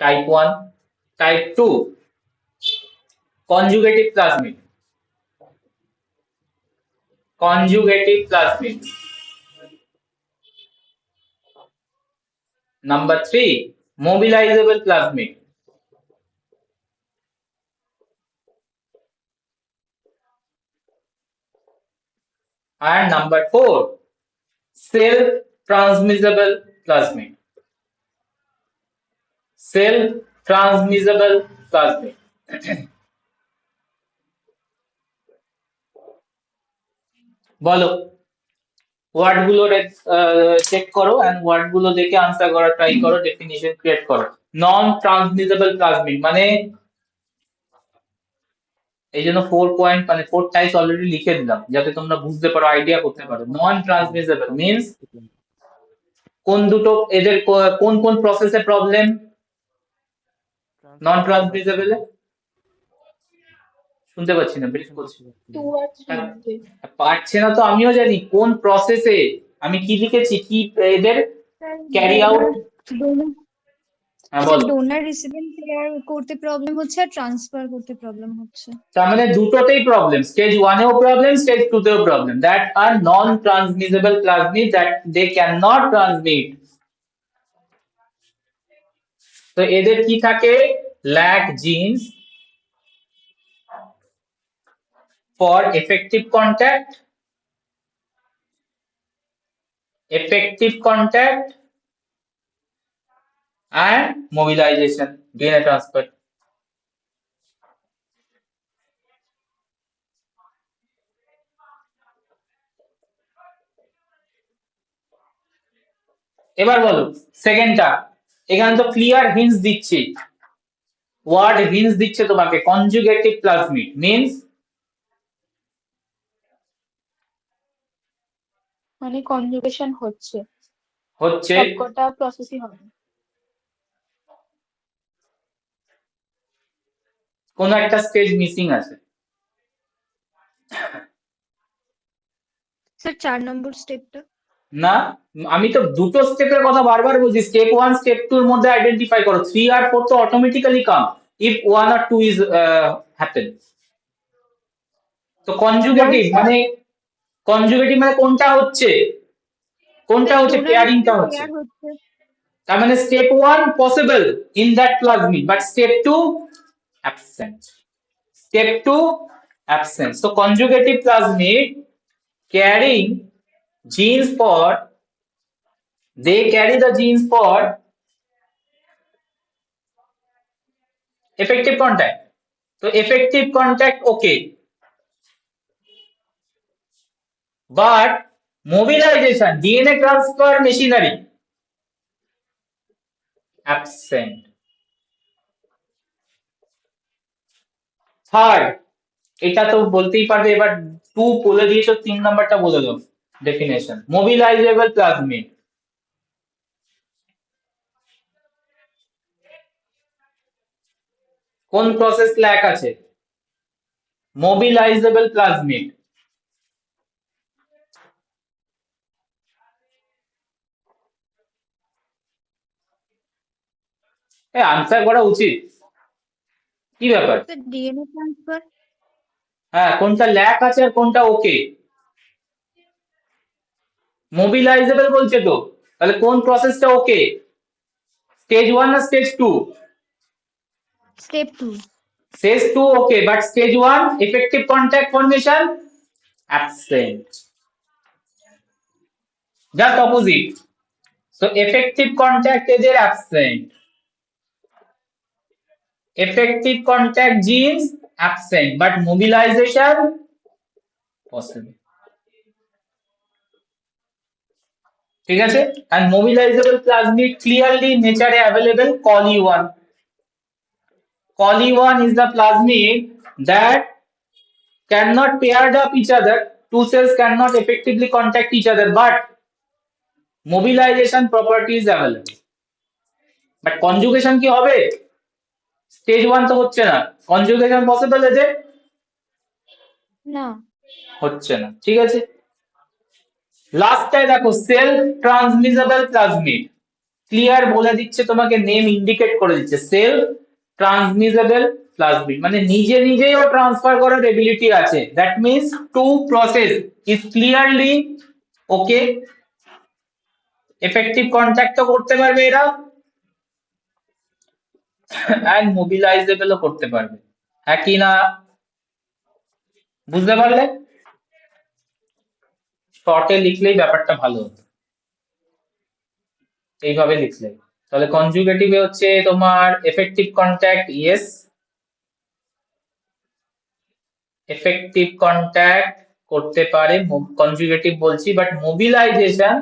Type 1। Type 2, conjugative plasmid. Conjugative plasmid. Number 3, mobilizable plasmid. And number 4, self-transmissible plasmid. Self-transmissible plasmid. বলো, word গুলো check করো and word গুলো দেখে answer করা ট্রাই করো, ডেফিনিশন ক্রিয়েট করো। নন ট্রান্সমিসেবল প্লাজমিড মানে, এই জন্য 4 পয়েন্ট মানে 4 টাইপস অলরেডি লিখে দিলাম যাতে তোমরা বুঝতে পারো, আইডিয়া করতে পারো। নন ট্রান্সমিসেবল মিন্স কোন দুটো, এদের কোন কোন প্রসেসে প্রবলেম নন ট্রান্সমিসেবল? শুনতে পাচ্ছি না, ব্রেক করছি। 2 আর 3 পারছে না তো আমিও জানি কোন প্রসেসে, আমি কি লিখেছি, কি এদের ক্যারি আউট। হ্যাঁ বলো। ডোনার রিসিপিয়েন্ট পেয়ার করতে প্রবলেম হচ্ছে আর ট্রান্সফার করতে প্রবলেম হচ্ছে। তার মানে দুটোতেই প্রবলেম, স্টেজ 1 এও প্রবলেম, স্টেজ 2 তেও problem. That are non transmissible plasmid, that they can not transmit. তো এদের কি থাকে, lack genes for effective contact and mobilization, DNA transfer. এবার বলো সেকেন্ডটা। এখানে তো ক্লিয়ার হিন্টস দিচ্ছি, ওয়ার্ড হিন্টস দিচ্ছে তোমাকে। কনজুগেটিভ প্লাজমিড মিন্স মানে কনজুগেশন হচ্ছে হচ্ছে সবকটা প্রসেসই হবে। কোন একটা স্টেজ মিসিং আছে। স্যার 4 নম্বর স্টেপটা। না, আমি তো দুটো স্টেপের কথা বারবার বলছি। স্টেপ 1 স্টেপ 2 এর মধ্যে আইডেন্টিফাই করো। 3 আর 4 তো automatically come if 1 or 2 is happen. তো কনজুগেটিভ মানে, কনজুগেটিভ মানে কোনটা হচ্ছে, কোনটা হচ্ছে, পেয়ারিংটা হচ্ছে। তার মানে step 1 possible in that plasmid but step 2 absent. Step 2 absent. So conjugative plasmid carrying genes for, they carry the genes for effective contact. So effective contact okay, but mobilization, DNA transfer machinery absent. Third, এটা তো বলতেই পারবে, এবার 2 বলে দিয়েছো, 3 নাম্বারটা বলে দাও ডেফিনেশন। মোবিলাইজেবল প্লাজমিড, কোন প্রসেস ল্যাক আছে? মোবিলাইজেবল প্লাজমিড। আনসার করা উচিত, কি ব্যাপার? Sir DNA transfer. হ্যাঁ, কোনটা ল্যাক আছে আর কোনটা ওকে? মোবিলাইজেবল বলছে তো, তাহলে কোন প্রসেসটা ওকে? স্টেজ 1 না stage 2? Step 2। Stage 2 okay, but stage 1 effective contact formation absent. Just opposite. So effective contact is absent. Effective contact genes absent, but mobilization possible. ঠিক আছে? And mobilizable plasmid clearly nature available, Coli1. Coli1 is the plasmid that cannot paired up each other. Two cells cannot effectively contact each other, but mobilization property is available. But conjugation কি হবে? Stage 1 তো হচ্ছে না, conjugation possible আছে? না। হচ্ছে না, ঠিক আছে। লাস্টটায় দেখো সেলফ ট্রান্সমিসেবল প্লাজমিড, ক্লিয়ার বলে দিচ্ছে তোমাকে, নেম ইন্ডিকেট করে দিচ্ছে, সেলফ ট্রান্সমিসেবল প্লাজমিড মানে নিজে নিজেও ট্রান্সফার করার এবিলিটি আছে। That means two process is clearly okay, effective কন্ট্যাক্টও করতে পারবে এরা, and mobilizable ও করতে পারবে। হ্যাঁ কি না বুঝতে পারলে? শর্টে লিখলেই ব্যাপারটা ভালো হতো, এইভাবে লিখলে। তাহলে কনজুগেটিভে হচ্ছে তোমার effective contact, yes effective contact করতে পারে, কনজুগেটিভ বলছি, but mobilization,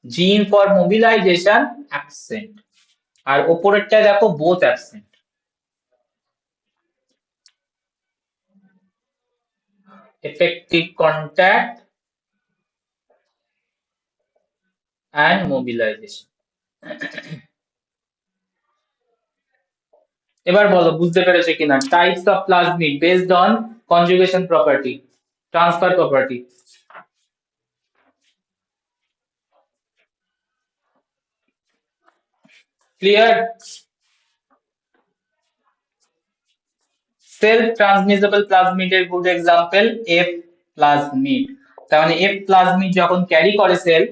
gene for mobilization absent. আর ওপরেরটা দেখো both absent. effective contact and mobilization. এবার বলো বুঝতে পেরেছো কিনা? Types of plasmid based on conjugation property, transfer property. Clear? Self transmissible প্লাজমিডের গুড এক্সাম্পল এফ প্লাজমিড। তার মানে এফ প্লাজমিড যখন ক্যারি করে সেল,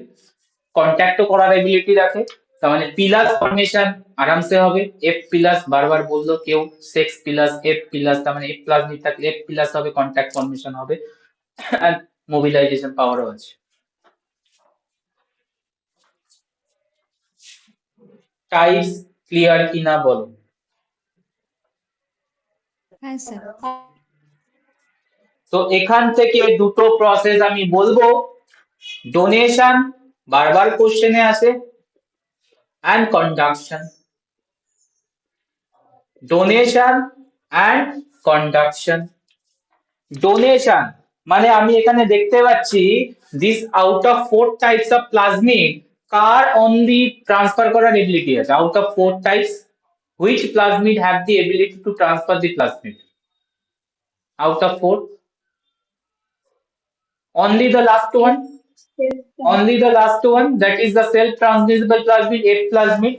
কন্ট্যাক্টও করার এবিলিটি রাখে, তার মানে পিলাস ফর্মেশন আরামসে হবে। এফ প্লাস বারবার বললো কেউ, সেক্স প্লাস এফ প্লাস, তার মানে এফ প্লাজমিড থাকলে এফ প্লাস হবে, কন্ট্যাক্ট ফর্মেশন হবে, আর মোবিলাইজেশন পাওয়ারও আছে। টাইপস ক্লিয়ার কিনা বলো? হ্যাঁ স্যার। তো এখান থেকে দুটো প্রসেস আমি বলবো, ডোনেশন বারবার কোশ্চেনে আসে, and conduction. Donation and conduction. Donation মানে আমি এখানে দেখতে পাচ্ছি this out of 4 types of plasmid car only transfer করার ability আছে? Out of 4 types, which plasmid have the ability to transfer the plasmid? Out of 4, only the last one. Only the last one, that is the self transmissible plasmid, F plasmid.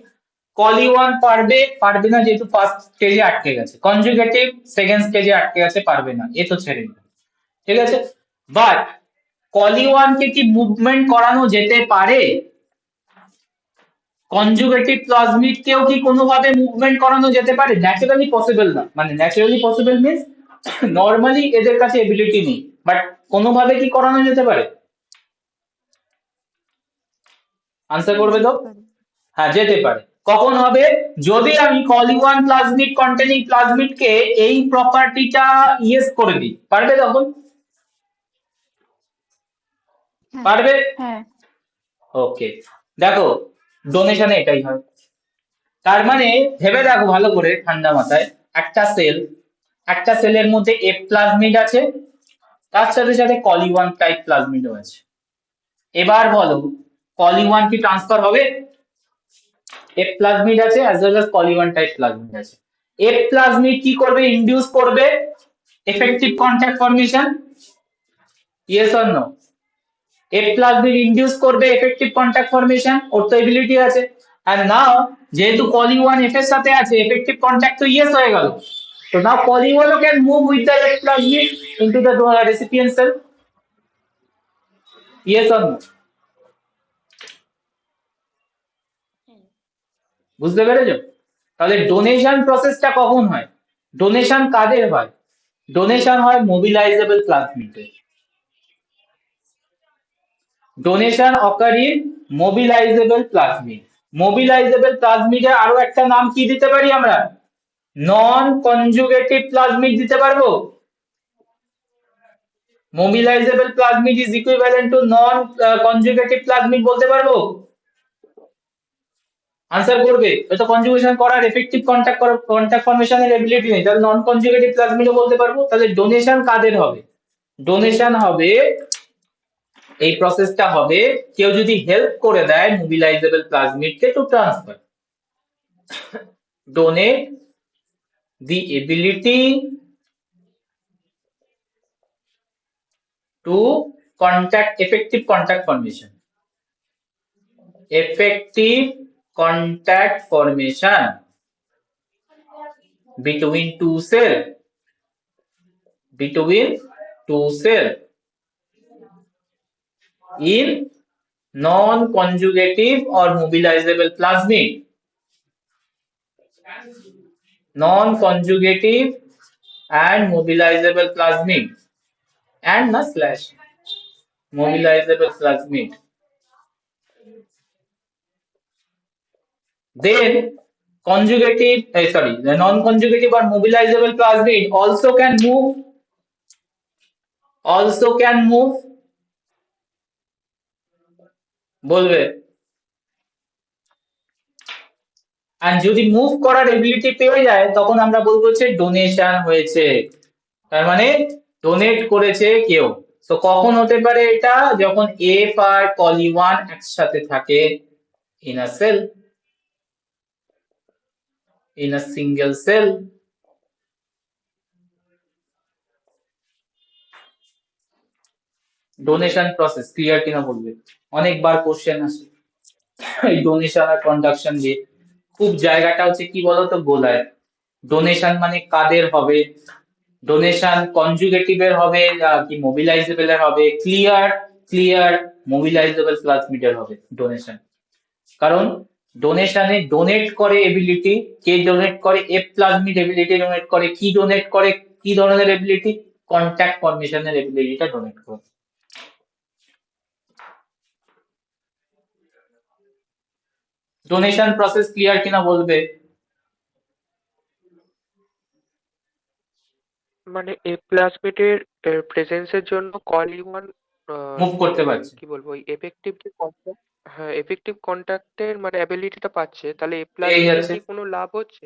Coli1 পারবে, পারবে না যেহেতু first স্টেজে আটকে গেছে। Conjugative second স্টেজে আটকে গেছে, পারবে না, এ তো ছেড়ে দিল, ঠিক আছে। বাট Coli1 কে কি মুভমেন্ট করানো যেতে পারে? কনজুগেটিভ প্লাজমিড কেও কি কোনোভাবে মুভমেন্ট করানো যেতে পারে? ন্যাচারালি পসিবল না, মানে ন্যাচারালি পসিবল মিন্স নরমালি এদের কাছে এবিলিটি নেই, বাট কোনোভাবে কি করানো যেতে পারে? আনসার করবে তো? যেতে পারে। হ্যাঁ, যেতে পারে। কখন হবে? যদি আমি কলি1 প্লাজমিড কন্টেনিং প্লাজমিডকে এই প্রপার্টিটা ইয়েস করে দিই, পারবে তখন? হ্যাঁ পারবে? হ্যাঁ ওকে, দেখো ডোনেশনে এটাই হয়। তার মানে ভেবে দেখো ভালো করে ঠান্ডা মাথায়, একটা সেলের মধ্যে এফ প্লাজমিড আছে, তার সাথে সাথে কলি1 টাইপ প্লাজমিডও আছে। এবার বলো কলি1 কি ট্রান্সফার হবে? এফ প্লাজমিড আছে অ্যাজ ওয়েল অ্যাজ কলি1 টাইপ প্লাজমিড আছে। এফ প্লাজমিড কি করবে? ইনডিউস করবে effective contact formation, yes or no? F plasmid induce করবে এফেক্টিভ কন্টাক্ট ফর্মেশন, ওর তো এবিলিটি আছে। আর নাও যেহেতু কলি1 এফ এর সাথে আছে, এফেক্টিভ কন্টাক্ট তো ইয়েস হয়ে গেল। So now polygonal can move with the F plasmid into the recipient cell. Yes or no? বুঝতে পেরেছো? তাহলে ডোনেশন প্রসেসটা কখন হয়? ডোনেশন কাদের হয়? ডোনেশন হয় মোবিলাইজেবল প্লাজমিডের। Donation occur in mobilizable plasmid. Mobilizable প্লাজমিডের আরো একটা নাম কি দিতে পারি আমরা? নন কনজুগেটিভ প্লাজমিড দিতে পারবো। Mobilizable plasmid is equivalent to non conjugative plasmid বলতে পারবো? আনসার করবে। হয়তো কনজুগেশন করার এফেক্টিভ কন্টাক্ট ফর্মেশনের এবিলিটি নেই, তাহলে নন কনজুগেটিভ প্লাজমিডও বলতে পারবো। তাহলে ডোনেশন কাদের হবে? ডোনেশন হবে, এই প্রসেসটা হবে কেউ যদি হেল্প করে দেয় মোবিলাইজেবল প্লাজমিডকে to transfer, donate the ability to effective contact formation between two cell in non-conjugative or mobilizable plasmid. Non-conjugative and mobilizable plasmid and na slash mobilizable plasmid. Then the non-conjugative or mobilizable plasmid also can move বলবে। আর যদি move করার ability পেয়ে যায় তখন আমরা বলবো যে donation হয়েছে, তার মানে ডোনেট করেছে কেউ। তো কখন হতে পারে এটা? যখন এফ আর কলি1 একসাথে থাকে in a cell, in a single cell. Donation process clear কিনা বলবে। অনেকবার কোশ্চেন আসে এই ডোনেশন আর কন্ডাকশন দিয়ে, খুব জায়গাটা হচ্ছে কি বলতো গোলায়। ডোনেশন মানে কাদের হবে? ডোনেশন কনজুগেটিভের হবে কি মোবিলাইজেবলের হবে? ক্লিয়ার মোবিলাইজেবল প্লাজমিডের হবে ডোনেশন। কারণ ডোনেশনে ডোনেট করে এবিলিটি, কে ডোনেট করে? এফ প্লাজমিড এবিলিটি ডোনেট করে। কি ডোনেট করে? কি ধরনের এবিলিটি? কন্টাক্ট ফর্মেশনের এবিলিটিটা ডোনেট করে। ডোনেশন প্রসেস ক্লিয়ার কিনা বলবে। মানে এ প্লাজমিডের প্রেজেন্সের জন্য কলি1 মুভ করতে পারছে, কি বলবো, ওই এফেক্টিভ যে কন্টাক্ট, হ্যাঁ এফেক্টিভ কন্টাক্টের মানে অ্যাবিলিটিটা পাচ্ছে, তাহলে এ পেয়ে প্লাজমিডের যাচ্ছে। কি কোনো লাভ হচ্ছে?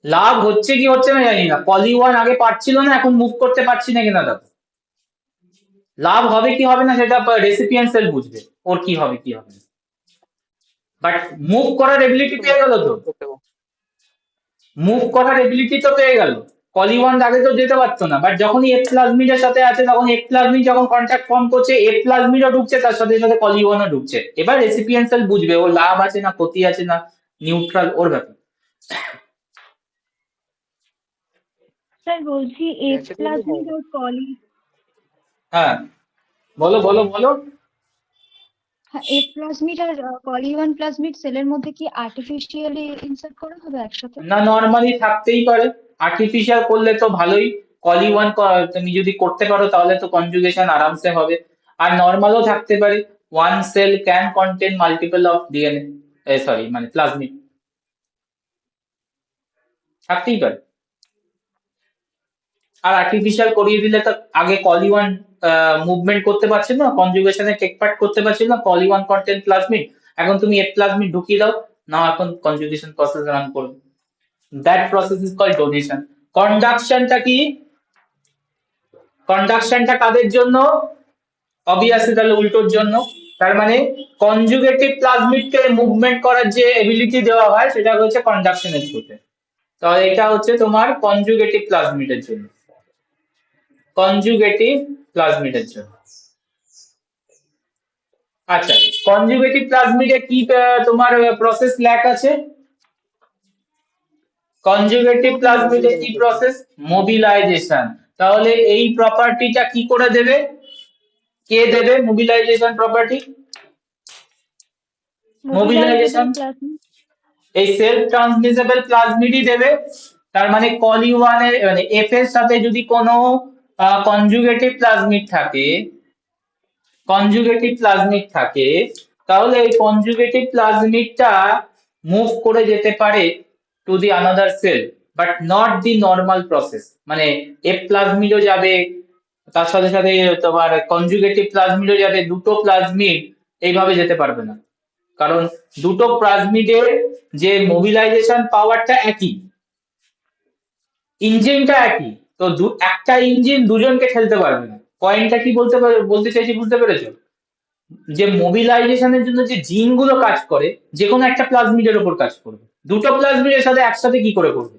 লাভ হচ্ছে কি হচ্ছে না জানি না, কলি1 আগে পারছিল না, এখন মুভ করতে পারছি না কিনা দেখো। লাভ হবে কি হবে না সেটা রেসিপিয়েন্ট সেল বুঝবে ওর কি হবে কি হবে, বাট মুভ করার এবিলিটি পেয়ে গেল তো। মুভ করার এবিলিটি তো পেয়ে গেল। কলি1 আগে তো যেতে পারতো না, বাট যখনই এফ প্লাজমিডের সাথে আছে তখন এফ প্লাজমিড যখন কন্টাক্ট ফর্ম করছে, এফ প্লাজমিডও ঢুকছে, তার সাথে সাথে কলি1ও ঢুকছে। এবার রেসিপিয়েন্ট সেল বুঝবে ওর লাভ আছে না ক্ষতি আছে না নিউট্রাল, ওর ব্যাপার। স্যার বলছি এফ প্লাজমিড আর কলি, হ্যাঁ বলো বলো বলো। হ্যাঁ এফ প্লাজমিড আর কলি1 প্লাজমিড সেলের মধ্যে কি আর্টিফিশিয়ালি ইনসার্ট করা হবে একসাথে? না, নর্মালি থাকতেই পারে। আর্টিফিশিয়াল করলে তো ভালোই, কলি1 তুমি যদি করতে পারো তাহলে তো কনজুগেশন আরামসে হবে। আর নর্মালও থাকতে পারে, one cell can contain multiple of DNA, sorry মানে প্লাজমিড থাকতেই পারে। আর আর্টিফিশিয়াল করিয়ে দিলে তো আগে কলিওয়ান মুভমেন্ট করতে পারছিল না, কনজুগেশনে টেক পার্ট করতে পারছিল না, কলিওয়ান কন্টেন্ট প্লাজমিড, এখন তুমি এফ প্লাজমিড ঢুকিয়ে দাও না, এখন কনজুগেশন প্রসেস রান করবে। That process is called donation. কন্ডাকশনটা কি? কন্ডাকশনটা কাদের জন্য? অবভিয়াসলি তাহলে উল্টোর জন্য। তার মানে কনজুগেটিভ প্লাজমিডকে মুভমেন্ট করার যে এবিলিটি দেওয়া হয় সেটা হচ্ছে কন্ডাকশনের থ্রুতে। তাহলে এটা হচ্ছে তোমার কনজুগেটিভ প্লাজমিডের জন্য, কনজুগেটিভ প্লাজমিডের জন্য। আচ্ছা, কনজুগেটিভ প্লাজমিডে কি তোমার প্রসেস ল্যাক আছে? কনজুগেটিভ প্লাজমিডে কি প্রসেস? মোবিলাইজেশন। তাহলে এই প্রপার্টিটা কি করে দেবে? কে দেবে মোবিলাইজেশন প্রপার্টি? মোবিলাইজেশন প্লাজমিড এই সেলফ ট্রান্সমিসেবল প্লাজমিডই দেবে। তার মানে কলিওয়ানের মানে এফ এর সাথে যদি কোনো কনজুগেটিভ প্লাজমিড থাকে, কনজুগেটিভ প্লাজমিড থাকে, তাহলে এই কনজুগেটিভ প্লাজমিডটা মুভ করে যেতে পারে to the another cell, but not the normal process. মানে এফ প্লাজমিডও যাবে, তার সাথে সাথে তোমার কনজুগেটিভ প্লাজমিডও যাবে, দুটো প্লাজমিড এইভাবে যেতে পারবে না, কারণ দুটো প্লাজমিডের যে মোবিলাইজেশন পাওয়ারটা একই, ইঞ্জিনটা একই, তো একটা ইঞ্জিন দুজনকে ঠেলতে পারবে না। পয়েন্টটা কি বলতে চাইছি বুঝতে পেরেছো? যে মোবিলাইজেশনের জন্য যে জিন গুলো কাজ করে যে কোনো একটা প্লাজমিডের উপর কাজ করবে, দুটো প্লাজমিডের সাথে একসাথে কি করে করবে?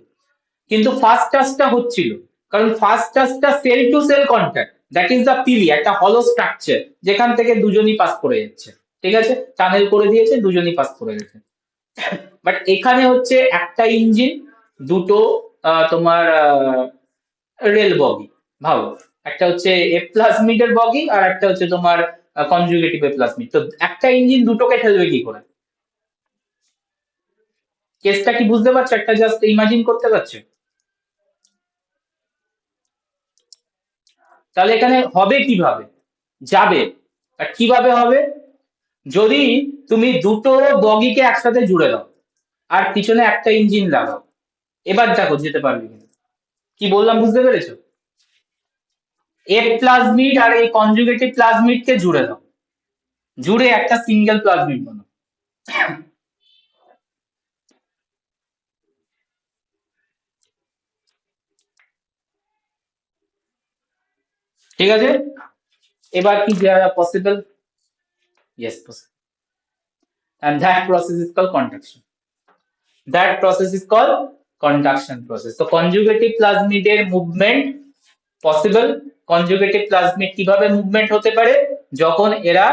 কিন্তু ফার্স্ট টাচটা হচ্ছিল, কারণ ফার্স্ট টাচটা cell to cell contact, that is the pili, একটা হলো স্ট্রাকচার যেখান থেকে দুজনই পাস করে যাচ্ছে, ঠিক আছে, টানেল করে দিয়েছে, দুজনই পাস করে গেছে। বাট এখানে হচ্ছে একটা ইঞ্জিন, দুটো তোমার রেল বগি, ভাবো একটা হচ্ছে এফ প্লাজমিডের বগি আর একটা হচ্ছে তোমার কনজুগেটিভ এফ প্লাজমিড, তো একটা ইঞ্জিন দুটোকে ঠেলবে কি করে? কেসটা কি বুঝতে পারছো? একটা জাস্ট ইমাজিন করতে পারছো? তাহলে এখানে হবে কিভাবে? যাবে, আর কিভাবে হবে? যদি তুমি দুটো বগিকে একসাথে জুড়ে দাও আর পিছনে একটা ইঞ্জিন লাগাও, এবার দেখো যেতে পারবে কিনা। কি বললাম বুঝতে পেরেছো? এফ প্লাজমিড আর এই কনজুগেটিভ প্লাজমিডকে জুড়ে দাও, জুড়ে একটা সিঙ্গেল প্লাজমিড বানাও। ঠিক আছে, এবার কি possible? Yes, possible. And that process is called conduction. That process is called conduction process. So conjugative plasmid-এর movement possible. Conjugative plasmid কিভাবে মুভমেন্ট হতে পারে? যখন এরা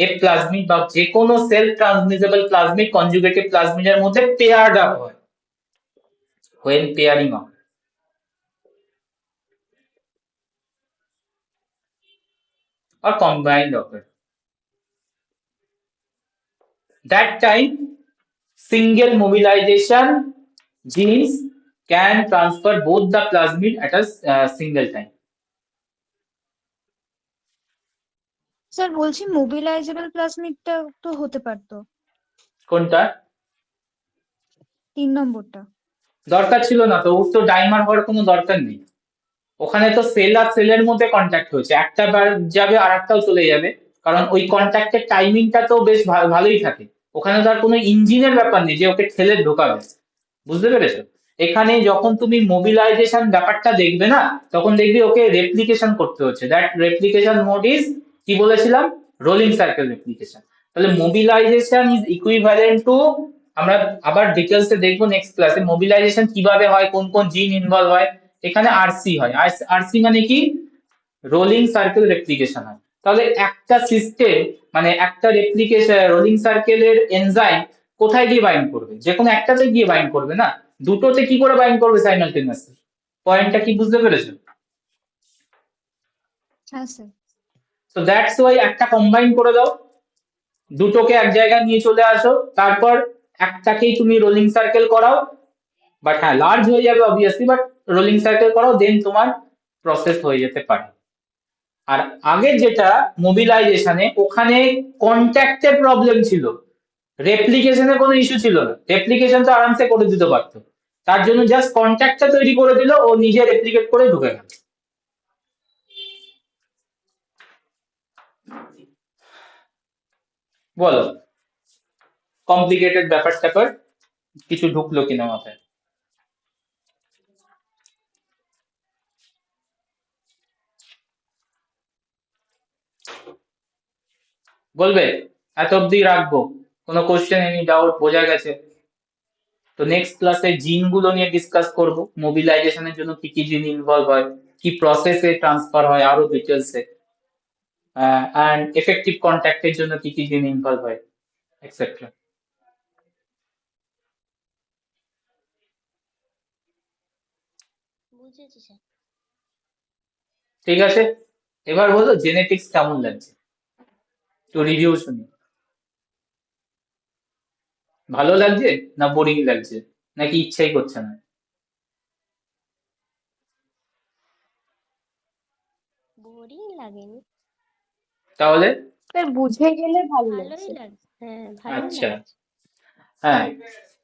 এফ প্লাজমিড বা যে কোনো সেল ট্রান্সমিসেবল প্লাজমিড কনজুগেটিভ প্লাজমিডের মধ্যে পেয়ার্ড আপ হয়। When pairing up. Or combined occur. That time single mobilization genes can transfer both the plasmid at a single time. Sir বলছি মোবিলাইজেবল প্লাজমিডটা তো হতে পারতো, কোনটা? 3 নম্বরটা। দরকার ছিল না তো, ওর তো ডাইমার হওয়ার কোনো দরকার নেই। ওখানে তো সেল আর সেলের মধ্যে কন্ট্যাক্ট হয়েছে, একটা যাবে আর একটাও চলে যাবে, কারণ ওই কন্ট্যাক্টের টাইমিংটা তো বেশ ভালোই থাকে। ওখানে তো আর কোনো ইঞ্জিনের ব্যাপার নেই যে ওকে ঠেলে ঢোকাবে, বুঝতে পেরেছো? এখানে যখন তুমি মোবিলাইজেশন ব্যাপারটা দেখবে না, তখন দেখবি ওকে রেপ্লিকেশন করতে হচ্ছে। দ্যাট রেপ্লিকেশন মোড ইজ কি বলেছিলাম? Rolling circle replication. তাহলে মোবিলাইজেশন ইজ ইকুইভ্যালেন্ট টু, আমরা আবার ডিটেলসে দেখবো নেক্সট ক্লাসে মোবিলাইজেশন কিভাবে হয়, কোন কোন জিন ইনভলভ হয়। এখানে আরসি হয়, আরসি মানে কি? রোলিং সার্কেল রেপ্লিকেশন হয়। তাহলে একটা সিস্টেম মানে একটা রেপ্লিকেশন রোলিং সার্কেলের এনজাইম কোথায় গিয়ে বাইন্ড করবে? যে কোনো একটাতে গিয়ে বাইন্ড করবে না, দুটোতে কি করে বাইন্ড করবে সাইমালটেনিয়াসলি? পয়েন্টটা কি বুঝতে পেরেছো? হ্যাঁ স্যার। তো দ্যাটস ওয়াই একটা কম্বাইন করে দাও, দুটোকে এক জায়গায় নিয়ে চলে আসো, তারপর একটাকেই তুমি রোলিং সার্কেল করাও, বাট হ্যাঁ লার্জ হয়ে যাবে অবভিয়াসলি, বাট রোলিং সার্কেল করাও, দেন তোমার প্রসেস হয়ে যেতে পারে। আর আগে যেটা মোবিলাইজেশনে, ওখানে কন্ট্যাক্টে প্রবলেম ছিল, রেপ্লিকেশনে কোনো ইস্যু ছিল না, রেপ্লিকেশন তো আরামসে করে দিতে পারতো, তার জন্য জাস্ট কন্ট্যাক্টটা তৈরি করে দিল, ও নিজে রেপ্লিকেট করে ঢুকে গেল। বলো, কমপ্লিকেটেড ব্যাপার ট্যাপার কিছু ঢুকলো কিনা মাথায়? বলবে, এত অব্দি রাখবো, কোনো কোশ্চেন, এনি ডাউট, বোঝা গেছে? তো নেক্সট ক্লাসে জিন গুলো নিয়ে ডিসকাস করব, মোবিলাইজেশনের জন্য কি কি জিন ইনভলভ হয়, কি প্রসেসে ট্রান্সফার হয় আরো ডিটেলসে, অ্যান্ড এফেক্টিভ কন্ট্যাক্টের জন্য কি কি জিন ইনভলভ হয়, এক্সেট্রা। বুঝেছি স্যার। ঠিক আছে, এবার বলো জেনেটিক্স কেমন লাগছে, তো রিভিউ শুনি। ভালো লাগছে না বোরিং লাগছে, নাকি ইচ্ছাই করছে না? বোরিং লাগেনি, তাহলে স্যার বুঝে গেলে ভালো ভালোই লাগছে। লাগছে, হ্যাঁ ভালোই আচ্ছা, লাগছে। হ্যাঁ,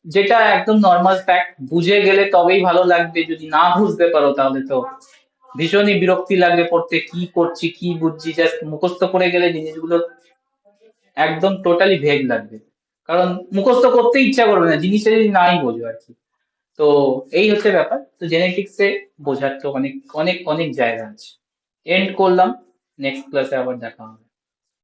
যেটা একদম নর্মাল ফ্যাক্ট, বুঝে গেলে তবেই ভালো লাগবে, যদি না বুঝতে পারো তাহলে তো ভীষণই বিরক্তি লাগবে পড়তে, কি করছি কি বুঝছি, জাস্ট মুখস্থ করে গেলে জিনিসগুলো একদম টোটালি ভেগ লাগবে, কারণ মুখস্থ করতে ইচ্ছা করবে না জিনিসটা যদি নাই বোঝো আর কি। তো এই হচ্ছে ব্যাপার। তো জেনেটিক্সে বোঝার তো অনেক অনেক অনেক জায়গা আছে। এন্ড করলাম, নেক্সট ক্লাসে আবার দেখা হবে।